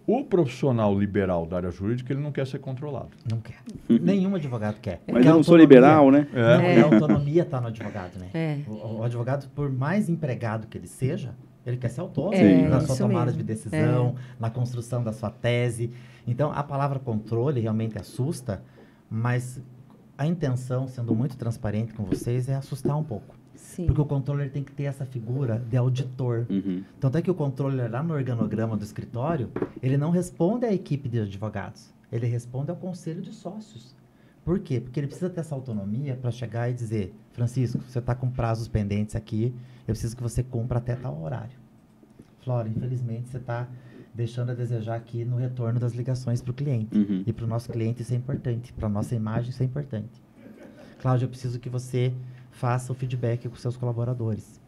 o profissional liberal da área jurídica, ele não quer ser controlado. Não quer. Nenhum advogado quer. Mas eu não sou liberal, né? A autonomia está no advogado, né? O advogado, por mais empregado que ele seja, ele quer ser autônomo na sua tomada de decisão, na construção da sua tese. Então, a palavra controle realmente assusta, mas a intenção, sendo muito transparente com vocês, é assustar um pouco. Sim. Porque o controller tem que ter essa figura de auditor. Tanto é que o controller, lá no organograma do escritório, ele não responde à equipe de advogados. Ele responde ao conselho de sócios. Por quê? Porque ele precisa ter essa autonomia para chegar e dizer, Francisco, você está com prazos pendentes aqui, eu preciso que você cumpra até tal horário. Flora, infelizmente, você está deixando a desejar aqui no retorno das ligações para o cliente. E para o nosso cliente isso é importante, para a nossa imagem isso é importante. Cláudia, eu preciso que você faça o feedback com seus colaboradores.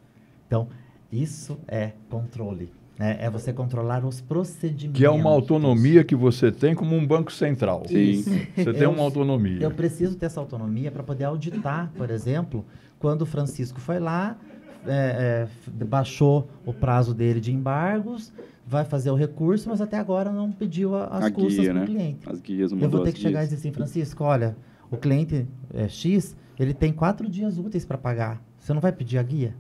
Então, isso é controle. né? É você controlar os procedimentos. Que é uma autonomia que você tem como um banco central. Sim. Você tem uma autonomia. Eu preciso ter essa autonomia para poder auditar, por exemplo, quando o Francisco foi lá, baixou o prazo dele de embargos, vai fazer o recurso, mas até agora não pediu as custas guia, para o né? cliente. As guias Eu mudou vou ter as que chegar e guias. dizer assim, Francisco, olha, o cliente X, ele tem 4 dias úteis para pagar. Você não vai pedir a guia?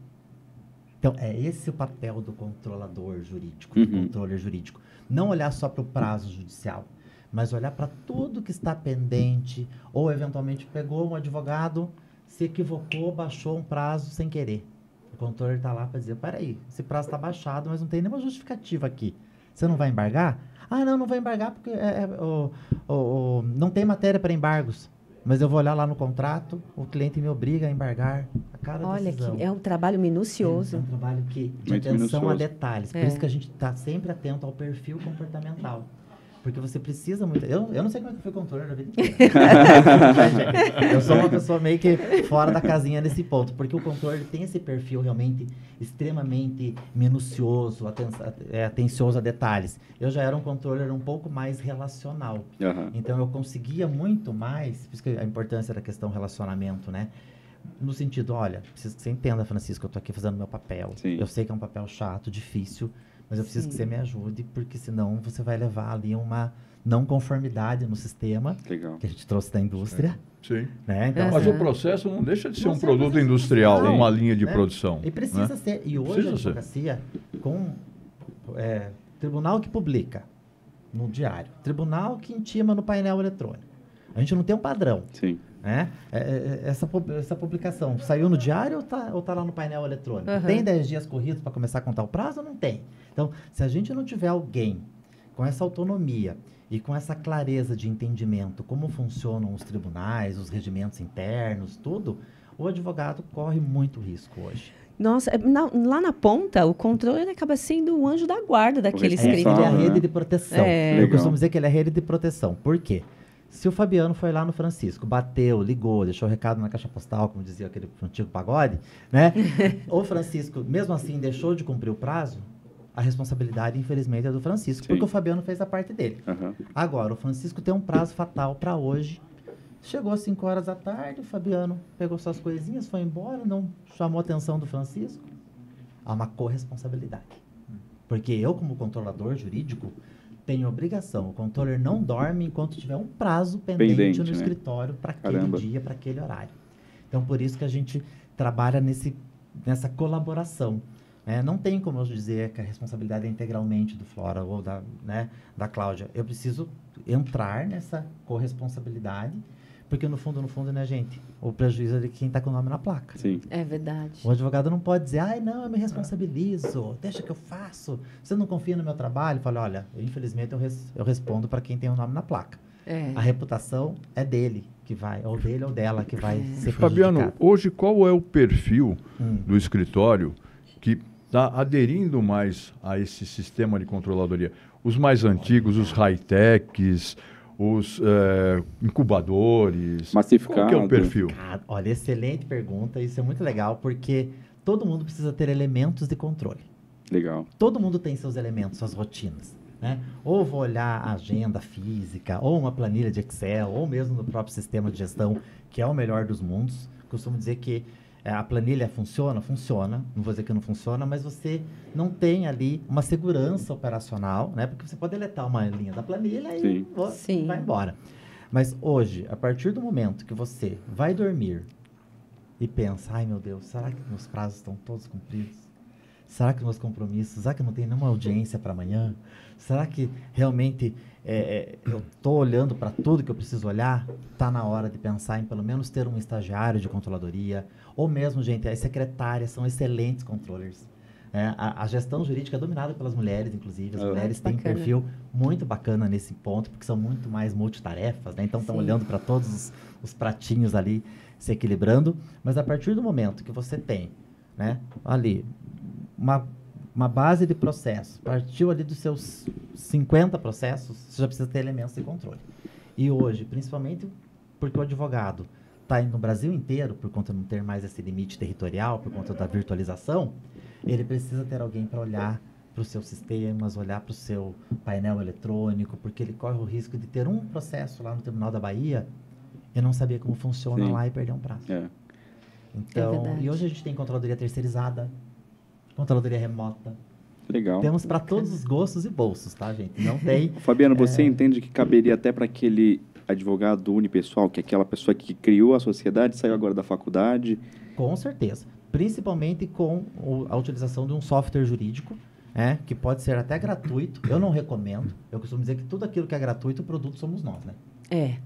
Então, é esse o papel do controlador jurídico, do controller jurídico. Não olhar só para o prazo judicial, mas olhar para tudo que está pendente, ou eventualmente pegou um advogado, se equivocou, baixou um prazo sem querer. O controller está lá para dizer, peraí, esse prazo está baixado, mas não tem nenhuma justificativa aqui. Você não vai embargar? Ah, não vai embargar porque não tem matéria para embargos. Mas eu vou olhar lá no contrato, o cliente me obriga a embargar a cada Olha, decisão. que é um trabalho minucioso. É um trabalho de Muito atenção minucioso. a detalhes. Por isso que a gente está sempre atento ao perfil comportamental. Porque você precisa muito... Eu não sei como é que eu fui controller da vida inteira. Eu sou uma pessoa meio que fora da casinha nesse ponto. Porque o controller tem esse perfil realmente extremamente minucioso, atencioso a detalhes. Eu já era um controller um pouco mais relacional. Aham. Então, eu conseguia muito mais... Por isso que a importância da questão relacionamento, né? No sentido, olha, preciso que você entenda, Francisco, eu estou aqui fazendo meu papel. Sim. Eu sei que é um papel chato, difícil, mas eu preciso Sim. que você me ajude, porque senão você vai levar ali uma não conformidade no sistema Legal. que a gente trouxe da indústria, Sim. né? Então, Mas Aham. o processo não deixa de ser Não um ser produto processo industrial, industrial, uma linha de né? produção. E precisa né? ser. E hoje Precisa a ser. advocacia, com tribunal que publica no diário, tribunal que intima no painel eletrônico. A gente não tem um padrão. Sim. Né? Essa publicação saiu no diário ou tá lá no painel eletrônico? Uhum. Tem 10 dias corridos para começar a contar o prazo ou não tem? Então, se a gente não tiver alguém com essa autonomia e com essa clareza de entendimento como funcionam os tribunais, os regimentos internos, tudo, o advogado corre muito risco hoje. Nossa, lá na ponta, o controle acaba sendo o anjo da guarda daquele responsável, Ele é a escritório. rede né? de proteção. É. Eu Legal. costumo dizer que ele é a rede de proteção. Por quê? Se o Fabiano foi lá no Francisco, bateu, ligou, deixou recado na caixa postal, como dizia aquele antigo pagode, né? O Francisco, mesmo assim, deixou de cumprir o prazo, a responsabilidade, infelizmente, é do Francisco, Sim. porque o Fabiano fez a parte dele. Aham. Agora, o Francisco tem um prazo fatal para hoje. Chegou às 5 horas da tarde, o Fabiano pegou suas coisinhas, foi embora, não chamou a atenção do Francisco. Há uma corresponsabilidade. Porque eu, como controlador jurídico, tenho obrigação. O controller não dorme enquanto tiver um prazo pendente no né? escritório para aquele Caramba. dia, para aquele horário. Então, por isso que a gente trabalha nessa colaboração. Né? Não tem como eu dizer que a responsabilidade é integralmente do Flora ou da Cláudia. Eu preciso entrar nessa corresponsabilidade, porque no fundo, né, gente? O prejuízo é de quem está com o nome na placa. Sim. É verdade. O advogado não pode dizer, ai, não, eu me responsabilizo, deixa que eu faço. Você não confia no meu trabalho? Fala, olha, infelizmente eu respondo para quem tem o nome na placa. É. A reputação é dele que vai, ou dele ou dela que vai ser Fabiano, prejudicada. hoje qual é o perfil Hum. do escritório que está aderindo mais a esse sistema de controladoria? Os mais antigos, os high-techs, os incubadores. Massificado. Qual que é o perfil? Ah, olha, excelente pergunta, isso é muito legal, porque todo mundo precisa ter elementos de controle. Legal. Todo mundo tem seus elementos, suas rotinas. Né? Ou vou olhar a agenda física, ou uma planilha de Excel, ou mesmo no próprio sistema de gestão, que é o melhor dos mundos. Costumo dizer que a planilha funciona? Funciona. Não vou dizer que não funciona, mas você não tem ali uma segurança operacional, né? Porque você pode deletar uma linha da planilha e Sim. vai embora. Mas hoje, a partir do momento que você vai dormir e pensa, ai meu Deus, será que meus prazos estão todos cumpridos? Será que meus compromissos, será que não tem nenhuma audiência para amanhã? Será que realmente eu estou olhando para tudo que eu preciso olhar? Está na hora de pensar em pelo menos ter um estagiário de controladoria, ou mesmo, gente, as secretárias são excelentes controllers. A gestão jurídica é dominada pelas mulheres, inclusive. As mulheres têm um Bacana. perfil muito bacana nesse ponto, porque são muito mais multitarefas, né? Então estão Sim. olhando para todos os pratinhos ali se equilibrando. Mas a partir do momento que você tem, né, ali uma base de processo, partiu ali dos seus 50 processos, você já precisa ter elementos de controle. E hoje, principalmente porque o advogado está no Brasil inteiro, por conta de não ter mais esse limite territorial, por conta da virtualização, ele precisa ter alguém para olhar para os seus sistemas, olhar para o seu painel eletrônico, porque ele corre o risco de ter um processo lá no Tribunal da Bahia e não saber como funciona Sim. lá e perder um prazo. É. Então, verdade. e hoje a gente tem controladoria terceirizada, controladoria remota. Legal. Temos para todos os gostos e bolsos, tá, gente? Não tem. Fabiano, você entende que caberia até para aquele advogado unipessoal, que é aquela pessoa que criou a sociedade, saiu agora da faculdade? Com certeza. Principalmente com a utilização de um software jurídico, que pode ser até gratuito. Eu não recomendo. Eu costumo dizer que tudo aquilo que é gratuito, o produto somos nós, né?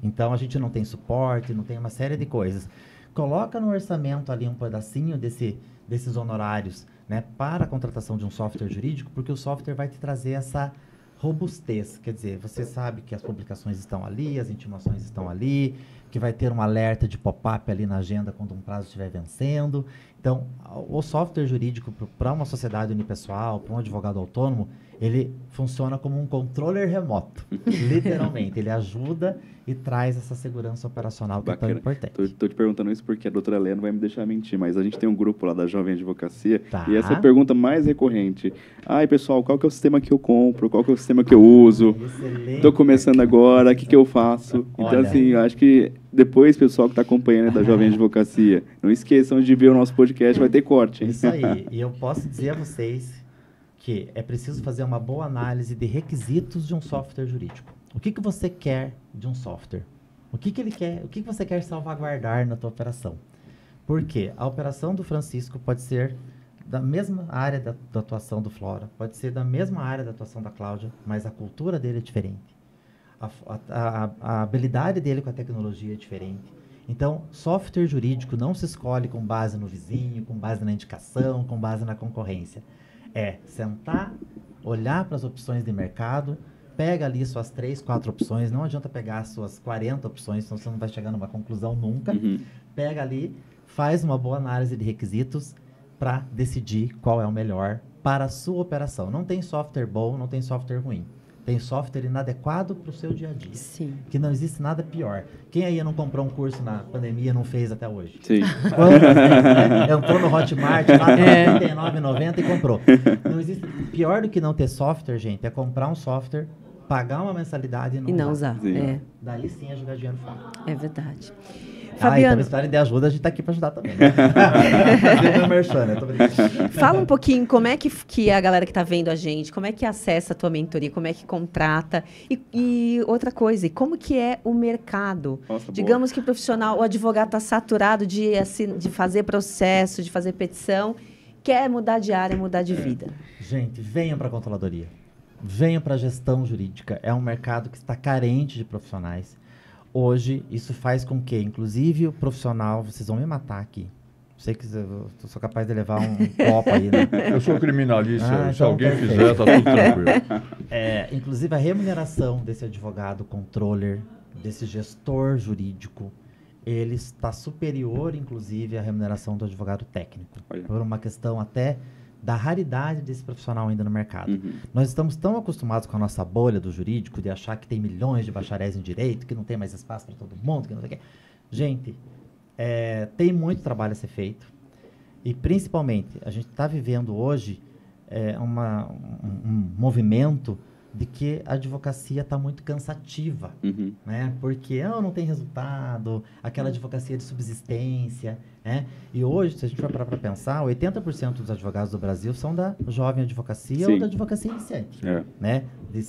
Então, a gente não tem suporte, não tem uma série de coisas. Coloca no orçamento ali um pedacinho desses honorários, né, para a contratação de um software jurídico, porque o software vai te trazer essa robustez. Quer dizer, você sabe que as publicações estão ali, as intimações estão ali, que vai ter um alerta de pop-up ali na agenda quando um prazo estiver vencendo. Então, o software jurídico para uma sociedade unipessoal, para um advogado autônomo, ele funciona como um controller remoto, literalmente. Ele ajuda e traz essa segurança operacional que é tão importante. Estou te perguntando isso porque a doutora Léa não vai me deixar mentir, mas a gente tem um grupo lá da Jovem Advocacia, Tá. e essa é a pergunta mais recorrente. Ai, pessoal, qual que é o sistema que eu compro? Qual que é o sistema que eu uso? Excelente. Estou começando agora, o que eu faço? Então, Olha. assim, eu acho que depois, pessoal que está acompanhando da Jovem Advocacia, não esqueçam de ver o nosso podcast, vai ter corte. Isso aí. E eu posso dizer a vocês que é preciso fazer uma boa análise de requisitos de um software jurídico. O que você quer de um software? O que ele quer? O que você quer salvaguardar na tua operação? Porque a operação do Francisco pode ser da mesma área da atuação do Flora, pode ser da mesma área da atuação da Cláudia, mas a cultura dele é diferente. A habilidade dele com a tecnologia é diferente. Então, software jurídico não se escolhe com base no vizinho, com base na indicação, com base na concorrência. É sentar, olhar para as opções de mercado, pega ali suas 3, 4 opções, não adianta pegar as suas 40 opções, senão você não vai chegar numa conclusão nunca. Pega ali, faz uma boa análise de requisitos para decidir qual é o melhor para a sua operação. Não tem software bom, não tem software ruim. Tem software inadequado para o seu dia a dia. Sim. Que não existe nada pior. Quem aí não comprou um curso na pandemia não fez até hoje? Sim. Quantas vezes, né? Entrou no Hotmart lá R$ 39,90 e comprou. Não existe. Pior do que não ter software, gente, é comprar um software, pagar uma mensalidade e não usar. Sim. Daí sim é jogar dinheiro fora. É verdade. E Fabiano, também se precisarem de ajuda, a gente tá aqui para ajudar também. Né? Fazer meu merchan, né? Tô brincando. fala um pouquinho como é que a galera que está vendo a gente, como é que acessa a tua mentoria, como é que contrata e outra coisa, e como que é o mercado? Nossa, Digamos que o advogado está saturado de fazer processo, de fazer petição, quer mudar de área, mudar de vida. Gente, venham para a controladoria. Venham para a gestão jurídica. É um mercado que está carente de profissionais. Hoje, isso faz com que, inclusive, o profissional... Vocês vão me matar aqui. Sei que eu sou capaz de levar um copo aí, né? Eu sou criminalista, se então alguém perfeito. fizer, tá tudo tranquilo. Inclusive, a remuneração desse advogado controller, desse gestor jurídico, ele está superior, inclusive, à remuneração do advogado técnico. Olha. Por uma questão até da raridade desse profissional ainda no mercado. Nós estamos tão acostumados com a nossa bolha do jurídico, de achar que tem milhões de bacharéis em direito, que não tem mais espaço para todo mundo, que não sei o quê. Gente, tem muito trabalho a ser feito. E, principalmente, a gente está vivendo hoje um movimento de que a advocacia está muito cansativa, né? Porque não tem resultado, aquela advocacia de subsistência, né? E hoje, se a gente for parar para pensar, 80% dos advogados do Brasil são da jovem advocacia Sim. ou da advocacia iniciante, É. né? De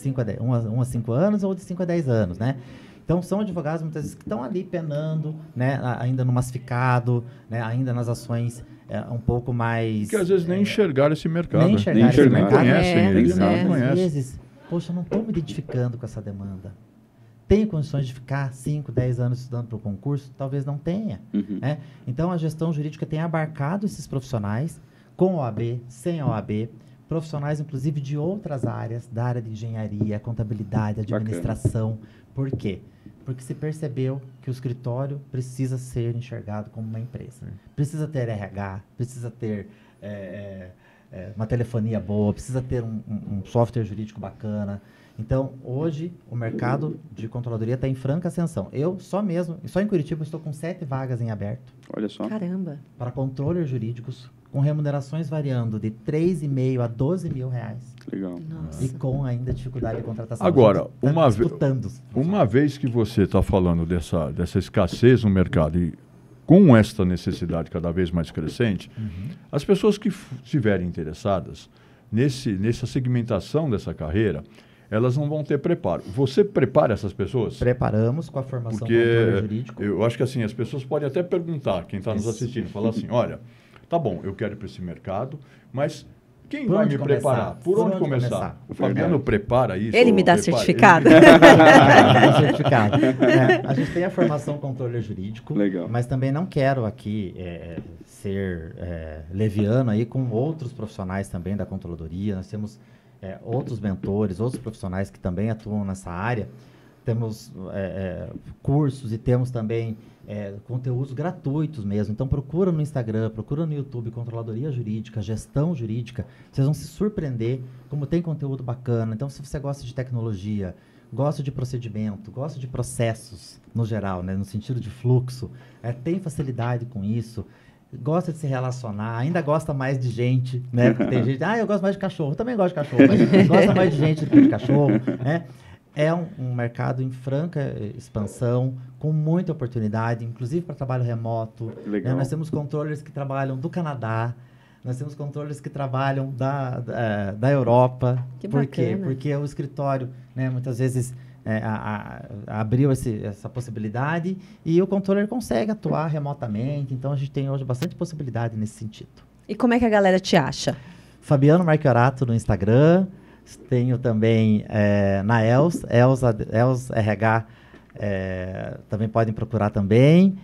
1 a 5 anos ou de 5 a 10 anos, né? Então, são advogados, muitas vezes, que estão ali penando, né? Ainda no massificado, né? Ainda nas ações um pouco mais... Que às vezes nem enxergaram esse mercado. Nem enxergaram esse nem mercado. conhecem ele. exato. Não Às conhecem. vezes, poxa, eu não estou me identificando com essa demanda. Tenho condições de ficar 5, 10 anos estudando para o concurso? Talvez não tenha. Né? Então, a gestão jurídica tem abarcado esses profissionais com OAB, sem OAB, profissionais, inclusive, de outras áreas, da área de engenharia, contabilidade, administração. Por quê? Porque se percebeu que o escritório precisa ser enxergado como uma empresa. Precisa ter RH, precisa ter uma telefonia boa, precisa ter um software jurídico bacana. Então, hoje, o mercado de controladoria está em franca ascensão. Eu, só em Curitiba, estou com 7 vagas em aberto Olha só. Caramba. para controllers jurídicos com remunerações variando de 3,5 a 12 mil reais. Legal. Nossa. E com ainda dificuldade de contratação. Agora, A gente tá disputando. Uma vez que você está falando dessa escassez no mercado e com esta necessidade cada vez mais crescente, as pessoas que estiverem interessadas nessa segmentação dessa carreira, elas não vão ter preparo. Você prepara essas pessoas? Preparamos com a formação Porque controle jurídico. eu acho que assim, as pessoas podem até perguntar, quem está nos assistindo, falar assim, olha, tá bom, eu quero ir para esse mercado, mas quem Por vai onde me começar? preparar? Por onde começar? O Fabiano prepara isso. Ele me dá prepara- certificado. Certificado. A gente tem a formação controle jurídico, Legal. mas também não quero aqui ser leviano aí com outros profissionais também da controladoria. Nós temos outros mentores, outros profissionais que também atuam nessa área. Temos cursos e temos também conteúdos gratuitos mesmo. Então procura no Instagram, procura no YouTube, Controladoria Jurídica, Gestão Jurídica. Vocês vão se surpreender como tem conteúdo bacana. Então se você gosta de tecnologia, gosta de procedimento, gosta de processos no geral, né, no sentido de fluxo, tem facilidade com isso, gosta de se relacionar, ainda gosta mais de gente, né? Porque tem gente, eu gosto mais de cachorro, eu também gosto de cachorro, mas gosta mais de gente do que de cachorro, né? É um mercado em franca expansão, com muita oportunidade, inclusive para trabalho remoto. Legal. Nós temos controllers que trabalham do Canadá, nós temos controllers que trabalham da Europa. Que Por quê? bacana. Porque o escritório, né, muitas vezes abriu essa possibilidade e o controller consegue atuar remotamente. Então, a gente tem hoje bastante possibilidade nesse sentido. E como é que a galera te acha? Fabiano Marchiorato no Instagram. Tenho também na Els RH, também podem procurar também,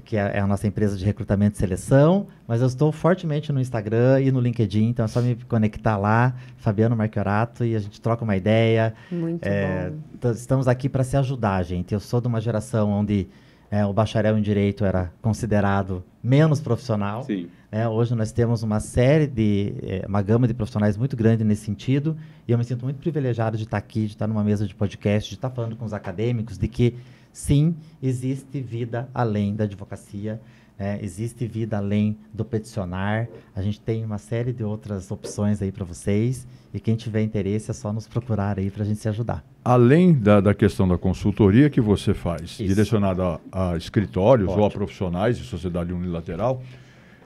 que é a nossa empresa de recrutamento e seleção, mas eu estou fortemente no Instagram e no LinkedIn, então é só me conectar lá, Fabiano Marchiorato, e a gente troca uma ideia. Muito bom. Estamos aqui para se ajudar, gente. Eu sou de uma geração onde o bacharel em Direito era considerado menos profissional. Sim. Hoje nós temos uma gama de profissionais muito grande nesse sentido, e eu me sinto muito privilegiado de estar aqui, de estar numa mesa de podcast, de estar falando com os acadêmicos de que, sim, existe vida além da advocacia, existe vida além do peticionar. A gente tem uma série de outras opções aí para vocês, e quem tiver interesse é só nos procurar aí para a gente se ajudar. Além da questão da consultoria que você faz, Isso. direcionada a escritórios ou a Ótimo. profissionais de sociedade unilateral,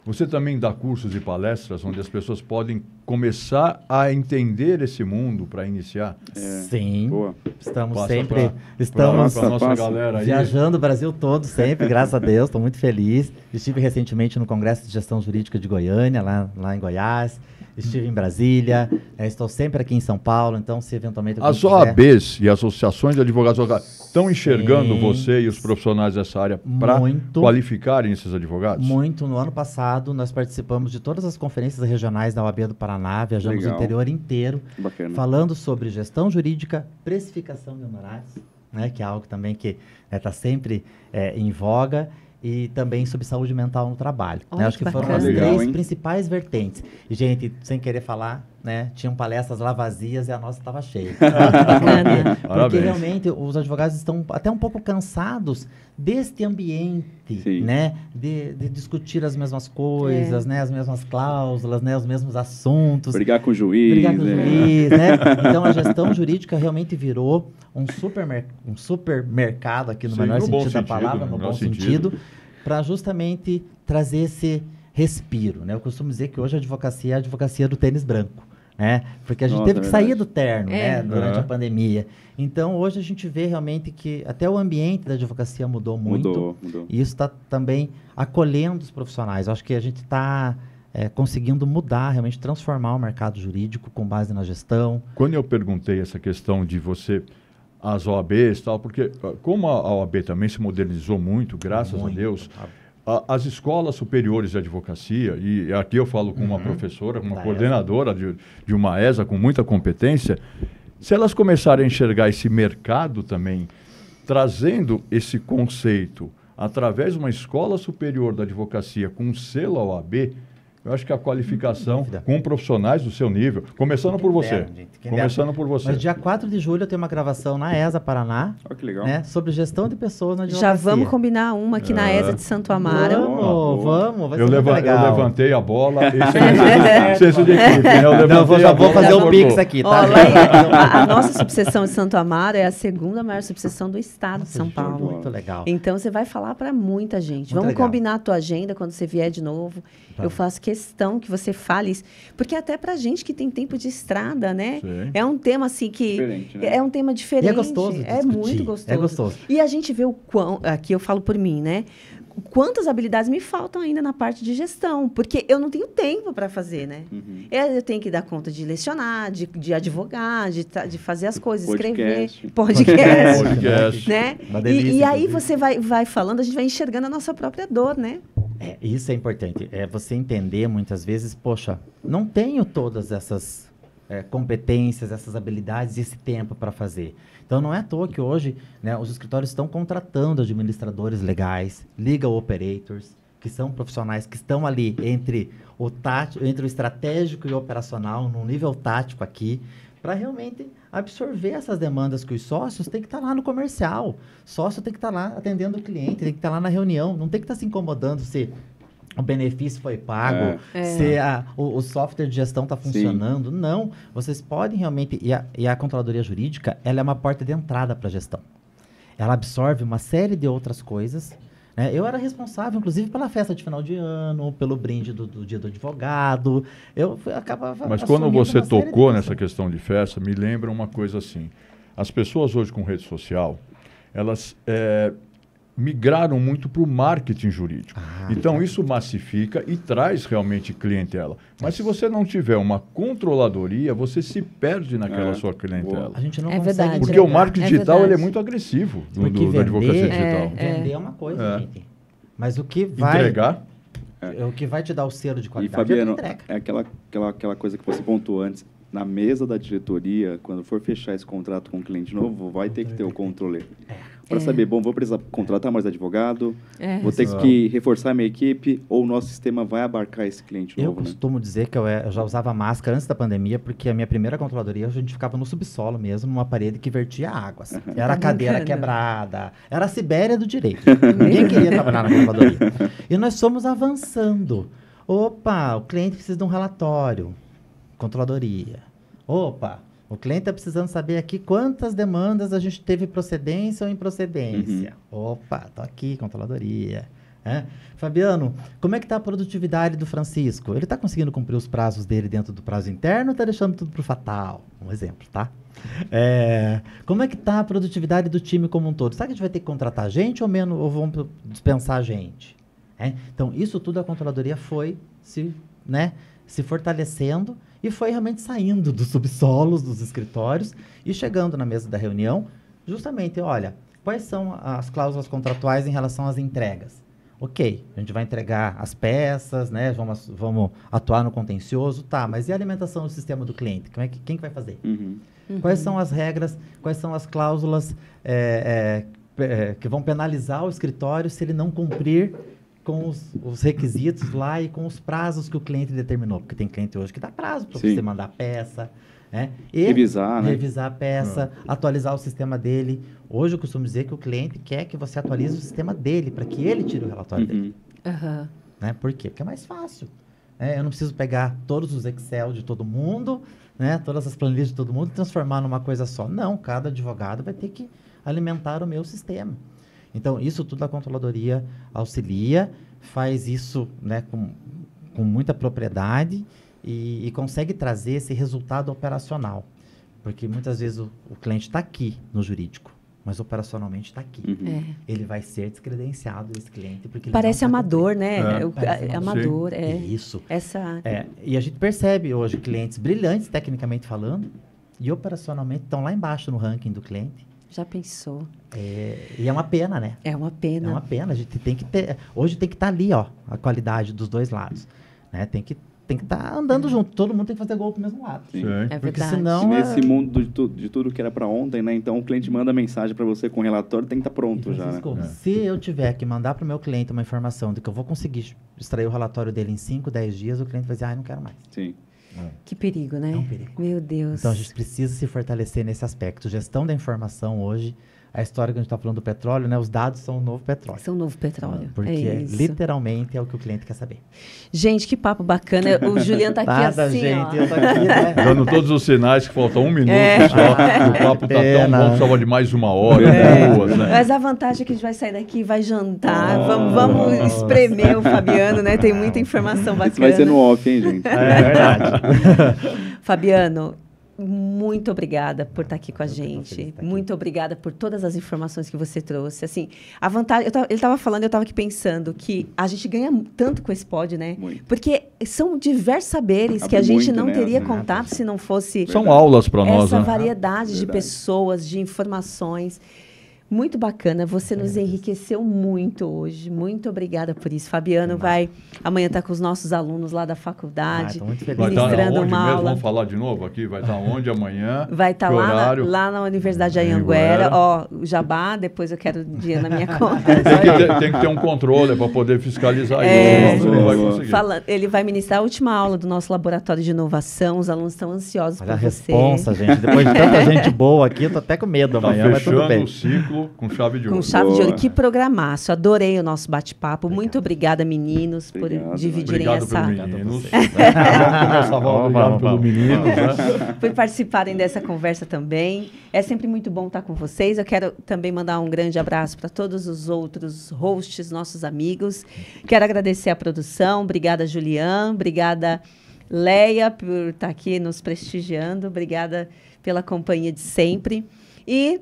você também dá cursos e palestras onde as pessoas podem começar a entender esse mundo para iniciar? Sim, Boa. estamos Passa sempre Para a Passa. nossa galera aí. viajando o Brasil todo sempre, graças a Deus, estou muito feliz. Estive recentemente no Congresso de Gestão Jurídica de Goiânia, lá em Goiás. Estive em Brasília, estou sempre aqui em São Paulo, então se eventualmente... As alguém quiser- OABs e associações de advogados estão enxergando Sim. você e os profissionais dessa área para Muito. qualificarem esses advogados? Muito. No ano passado, nós participamos de todas as conferências regionais da OAB do Paraná, viajamos Legal. o interior inteiro, Bacana. falando sobre gestão jurídica, precificação de honorários, né, que é algo também que está sempre em voga, e também sobre saúde mental no trabalho. Olha, Né? Acho que que foram bacana. as Legal, três hein? principais vertentes. E, gente, sem querer falar, né, tinham palestras lá vazias e a nossa estava cheia. Bacana. Porque Parabéns. realmente os advogados estão até um pouco cansados deste ambiente, Sim. né? De discutir as mesmas coisas, né? As mesmas cláusulas, né? Os mesmos assuntos. Brigar com o juiz. Brigar com o né? juiz, né? Então a gestão jurídica realmente virou um supermercado aqui no Sim, menor no bom sentido da sentido, palavra, no no menor bom sentido. sentido, para justamente trazer esse respiro, né? Eu costumo dizer que hoje a advocacia é a advocacia do tênis branco, né? Porque a gente Nossa, teve que é sair verdade. do terno, né? Durante É. a pandemia. Então hoje a gente vê realmente que até o ambiente da advocacia mudou muito. Mudou. E isso está também acolhendo os profissionais. Eu acho que a gente está conseguindo mudar, realmente transformar o mercado jurídico com base na gestão. Quando eu perguntei essa questão de você, as OABs e tal, porque como a OAB também se modernizou muito, graças a Deus, as escolas superiores de advocacia, e aqui eu falo com uma professora, com uma Da coordenadora de uma ESA com muita competência, se elas começarem a enxergar esse mercado também, trazendo esse conceito através de uma escola superior da advocacia com selo OAB, Eu acho que a qualificação dúvida. com profissionais do seu nível, começando por você. dera, gente, quem Começando por você. Mas dia 4 de julho eu tenho uma gravação na ESA Paraná, Olha que legal. né, sobre gestão de pessoas na Já advocacia. vamos combinar uma aqui na ESA de Santo Amaro. Vamos, vai ser Eu muito legal. eu levantei a bola. Esse é senso de equipe, né? Eu levantei Não, já a vou bola, fazer um cortou. pix aqui, Ó, tá? lá a nossa subseção de Santo Amaro é a segunda maior subseção do estado de São Paulo. Muito legal. Então, você vai falar para muita gente. Muito Vamos legal. combinar a tua agenda quando você vier de novo. Tá. Eu faço questão que você fale isso. Porque até para gente que tem tempo de estrada, né? Sim. É um tema assim que... Diferente, né? É um tema diferente. E é gostoso É discutir. muito gostoso. É gostoso. E a gente vê o quão... Aqui eu falo por mim, né? Quantas habilidades me faltam ainda na parte de gestão, porque eu não tenho tempo para fazer, né? Eu tenho que dar conta de lecionar, de advogar, de fazer as coisas, Podcast. escrever, podcast, Podcast. né? Uma delícia, E aí inclusive. você vai falando, a gente vai enxergando a nossa própria dor, né? Isso é importante. É você entender muitas vezes, poxa, não tenho todas essas competências, essas habilidades e esse tempo para fazer. Então, não é à toa que hoje, né, os escritórios estão contratando administradores legais, legal operators, que são profissionais que estão ali entre o estratégico e o operacional, num nível tático aqui, para realmente absorver essas demandas que os sócios têm que estar lá no comercial. O sócio tem que estar lá atendendo o cliente, tem que estar lá na reunião, não tem que estar se incomodando se o benefício foi pago, se o software de gestão está funcionando. Não, vocês podem realmente... E a controladoria jurídica, ela é uma porta de entrada para a gestão. Ela absorve uma série de outras coisas. Né? Eu era responsável, inclusive, pela festa de final de ano, pelo brinde do dia do advogado. Eu acabava Mas quando assumindo você uma série de tocou funções. nessa questão de festa, me lembra uma coisa assim. As pessoas hoje com rede social, elas migraram muito para o marketing jurídico. Então, isso massifica e traz realmente clientela. Mas se você não tiver uma controladoria, você se perde naquela sua clientela. A gente não É consegue verdade. Porque o entregar. marketing É digital ele é verdade. muito agressivo Porque da advocacia digital. Vender é uma coisa, É. gente. Mas o que vai... Entregar, O que vai te dar o selo de E, qualidade é a Fabiano, entrega. é aquela coisa que você pontuou antes. Na mesa da diretoria, quando for fechar esse contrato com um cliente novo, vai ter que ter o controle. Para saber, bom, vou precisar contratar mais advogado, vou ter que reforçar minha equipe, ou o nosso sistema vai abarcar esse cliente Eu novo, né? costumo dizer que eu já usava máscara antes da pandemia, porque a minha primeira controladoria, a gente ficava no subsolo mesmo, numa parede que vertia águas. Era a cadeira brincando. quebrada, era a Sibéria do direito. Ninguém queria trabalhar na controladoria. E nós fomos avançando. Opa, o cliente precisa de um relatório. Controladoria. Opa, o cliente está precisando saber aqui quantas demandas a gente teve procedência ou improcedência. Opa, tô aqui, controladoria. Fabiano, como é que está a produtividade do Francisco? Ele está conseguindo cumprir os prazos dele dentro do prazo interno ou está deixando tudo para o fatal? Um exemplo, tá? Como é que está a produtividade do time como um todo? Será que a gente vai ter que contratar gente ou menos, ou vamos dispensar gente? Então, isso tudo a controladoria foi se fortalecendo e foi realmente saindo dos subsolos, dos escritórios e chegando na mesa da reunião, justamente, olha, quais são as cláusulas contratuais em relação às entregas? Ok, a gente vai entregar as peças, né? Vamos atuar no contencioso, tá, mas e a alimentação do sistema do cliente? Quem que vai fazer? Quais são as regras, quais são as cláusulas que vão penalizar o escritório se ele não cumprir com os requisitos lá e com os prazos que o cliente determinou? Porque tem cliente hoje que dá prazo para você mandar a peça. E Revisar, né? Revisar a peça, atualizar o sistema dele. Hoje eu costumo dizer que o cliente quer que você atualize o sistema dele, para que ele tire o relatório dele. Por quê? Porque é mais fácil. Eu não preciso pegar todos os Excel de todo mundo, todas as planilhas de todo mundo e transformar numa coisa só. Não, cada advogado vai ter que alimentar o meu sistema. Então, isso tudo a controladoria auxilia, faz isso com muita propriedade e consegue trazer esse resultado operacional. Porque muitas vezes o cliente está aqui no jurídico, mas operacionalmente está aqui. Ele vai ser descredenciado, esse cliente, porque ele Parece não tá amador, cumprindo. né? Parece Amador, Isso. E a gente percebe hoje clientes brilhantes, tecnicamente falando, e operacionalmente estão lá embaixo no ranking do cliente. Já pensou? E é uma pena, né? É uma pena. É uma pena. A gente tem que ter... Hoje tem que estar ali, ó, a qualidade dos dois lados. Tem que tem que estar andando junto. Todo mundo tem que fazer gol pro mesmo lado. Sim. É Porque verdade. senão... E nesse mundo de tudo que era para ontem, né? Então o cliente manda mensagem para você com relatório, tem que estar pronto já, né? Se eu tiver que mandar para o meu cliente uma informação de que eu vou conseguir extrair o relatório dele em 5, 10 dias, o cliente vai dizer, não quero mais. Sim. Que perigo, né? É um perigo. Meu Deus. Então a gente precisa se fortalecer nesse aspecto. Gestão da informação hoje, a história que a gente está falando do petróleo, né? Os dados são o novo petróleo. São novo petróleo. Porque literalmente é o que o cliente quer saber. Gente, que papo bacana. O Juliano tá aqui Nada, assim, gente, ó. eu tô aqui, né? Dando todos os sinais que falta 1 minuto só. O papo tá tão bom, precisava de mais 1 hora, 2, né? Mas a vantagem é que a gente vai sair daqui, vai jantar, vamos espremer o Fabiano, né? Tem muita informação bacana. Isso vai ser no off, hein, gente? É verdade. Fabiano, muito obrigada por estar aqui com a Eu tô feliz gente. de estar aqui. Muito obrigada por todas as informações que você trouxe. Assim, a vantagem, ele estava falando, eu estava aqui pensando que a gente ganha tanto com esse pod, né? Muito. Porque são diversos saberes Abre que a gente muito, não né, teria as contato se não fosse São aulas para nós, essa né? variedade de Verdade. pessoas, de informações. Muito bacana, você nos enriqueceu muito hoje. Muito obrigada por isso. Fabiano vai amanhã estar com os nossos alunos lá da faculdade, tô muito feliz. Vai estar ministrando onde uma mesmo? aula. Vamos falar de novo aqui? Vai estar onde amanhã? Vai estar Que lá horário? lá na Universidade de Anhanguera. Ó, o Jabá, depois eu quero dia na minha conta. Tem que ter um controle para poder fiscalizar É. isso, senão você não vai conseguir. Ele vai ministrar a última aula do nosso laboratório de inovação. Os alunos estão ansiosos Olha a por você. responsa, gente. Depois de tanta gente boa aqui, eu tô até com medo Tá amanhã, mas tudo fechando bem. o ciclo com chave de ouro. Com chave de Boa. ouro. Que programaço. Adorei o nosso bate-papo. Muito obrigada, meninos, Obrigado, por dividirem Obrigado essa... pelos meninos. Obrigado Vamos começar a falar obrigado Vamos. pelos meninos, né? por participarem dessa conversa também. É sempre muito bom estar com vocês. Eu quero também mandar um grande abraço para todos os outros hosts, nossos amigos. Quero agradecer a produção. Obrigada, Julian. Obrigada, Leia, por estar aqui nos prestigiando. Obrigada pela companhia de sempre. E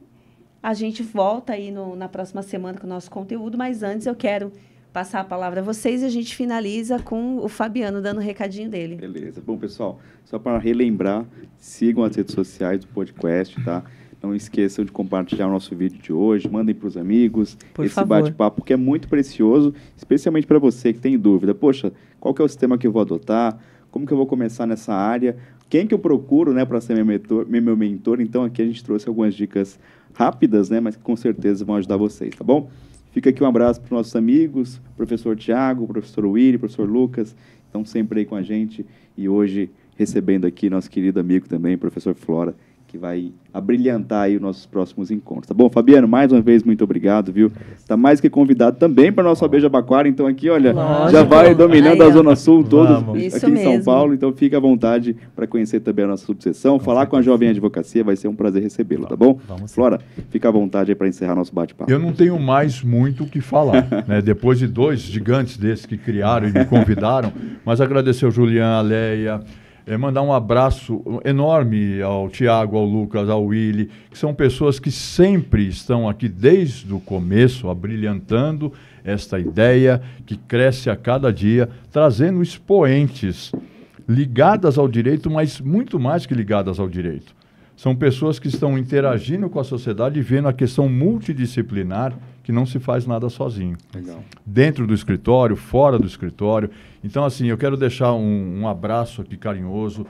a gente volta aí na próxima semana com o nosso conteúdo, mas antes eu quero passar a palavra a vocês e a gente finaliza com o Fabiano dando o recadinho dele. Beleza. Bom, pessoal, só para relembrar, sigam as redes sociais do podcast, tá? Não esqueçam de compartilhar o nosso vídeo de hoje, mandem para os amigos Por esse favor. bate-papo que é muito precioso, especialmente para você que tem dúvida. Poxa, qual que é o sistema que eu vou adotar? Como que eu vou começar nessa área? Quem que eu procuro, né, para ser meu mentor? Então, aqui a gente trouxe algumas dicas rápidas, né, mas que com certeza vão ajudar vocês, tá bom? Fica aqui um abraço para os nossos amigos, professor Tiago, professor Willy, professor Lucas, estão sempre aí com a gente e hoje recebendo aqui nosso querido amigo também, professor Flora, que vai abrilhantar aí os nossos próximos encontros, tá bom? Fabiano, mais uma vez, muito obrigado, viu? Está mais que convidado também para a nossa Beija Baquara, então aqui, olha, Lógico. já vai dominando Aí, a ó. Zona Sul toda Vamos. aqui Isso em São mesmo. Paulo, então fica à vontade para conhecer também a nossa subseção, falar com a Jovem Advocacia, vai ser um prazer recebê-lo, tá bom? Vamos sim. Flora, fica à vontade aí para encerrar nosso bate-papo. Eu não tenho mais muito o que falar, né? Depois de 2 gigantes desses que criaram e me convidaram, mas agradecer ao Julian, a Leia, mandar um abraço enorme ao Tiago, ao Lucas, ao Willy, que são pessoas que sempre estão aqui desde o começo, abrilhantando esta ideia que cresce a cada dia, trazendo expoentes ligadas ao direito, mas muito mais que ligadas ao direito. São pessoas que estão interagindo com a sociedade e vendo a questão multidisciplinar, que não se faz nada sozinho. Legal. Dentro do escritório, fora do escritório. Então, assim, eu quero deixar um abraço aqui carinhoso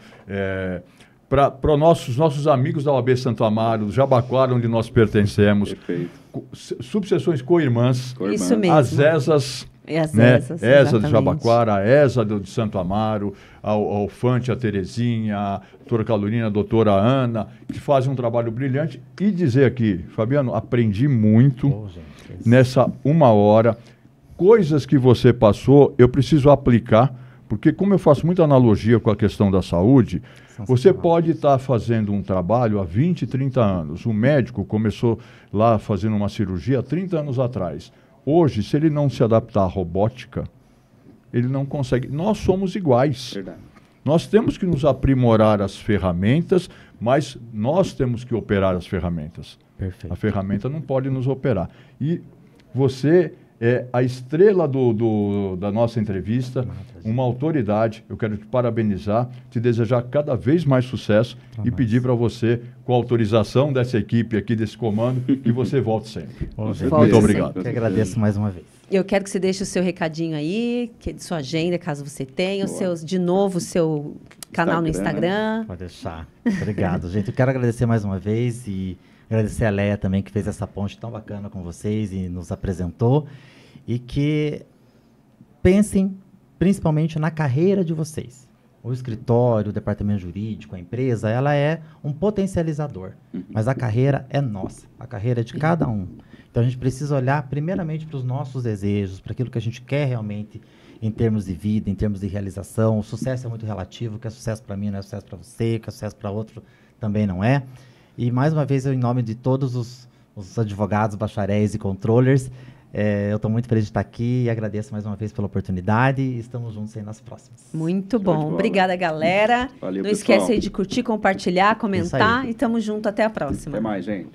para os nossos amigos da OAB Santo Amaro, do Jabaquara, onde nós pertencemos, Perfeito. subseções co-irmãs, Co-irmãs. Isso mesmo. as ESAs, E as né? ESAs, ESA de exatamente. Jabaquara, a ESA de Santo Amaro, ao Fante, a Terezinha, a doutora Carolina, a doutora Ana, que fazem um trabalho brilhante. E dizer aqui, Fabiano, aprendi muito Ô, gente, é isso. nessa 1 hora. Coisas que você passou, eu preciso aplicar, porque como eu faço muita analogia com a questão da saúde, você pode estar fazendo um trabalho há 20, 30 anos. O médico começou lá fazendo uma cirurgia há 30 anos atrás. Hoje, se ele não se adaptar à robótica, ele não consegue. Nós somos iguais. Verdade. Nós temos que nos aprimorar as ferramentas, mas nós temos que operar as ferramentas. Perfeito. A ferramenta não pode nos operar. E você é a estrela da nossa entrevista, uma autoridade. Eu quero te parabenizar, te desejar cada vez mais sucesso e pedir para você, com a autorização dessa equipe aqui, desse comando, que você volte sempre. Muito obrigado. Eu que agradeço mais uma vez. Eu quero que você deixe o seu recadinho aí, de sua agenda, caso você tenha, de novo, o seu canal no Instagram. Pode deixar. Obrigado, gente. Eu quero agradecer mais uma vez e agradecer a Leia também, que fez essa ponte tão bacana com vocês e nos apresentou. E que pensem principalmente na carreira de vocês. O escritório, o departamento jurídico, a empresa, ela é um potencializador. Mas a carreira é nossa. A carreira é de cada um. Então, a gente precisa olhar primeiramente para os nossos desejos, para aquilo que a gente quer realmente em termos de vida, em termos de realização. O sucesso é muito relativo. O que é sucesso para mim não é sucesso para você. O que é sucesso para outro também não é. E, mais uma vez, em nome de todos os advogados, bacharéis e controllers, eu estou muito feliz de estar aqui e agradeço mais uma vez pela oportunidade e estamos juntos aí nas próximas. Muito bom. Obrigada, galera. Valeu, não pessoal. esquece aí de curtir, compartilhar, comentar e estamos juntos até a próxima. Até mais, gente.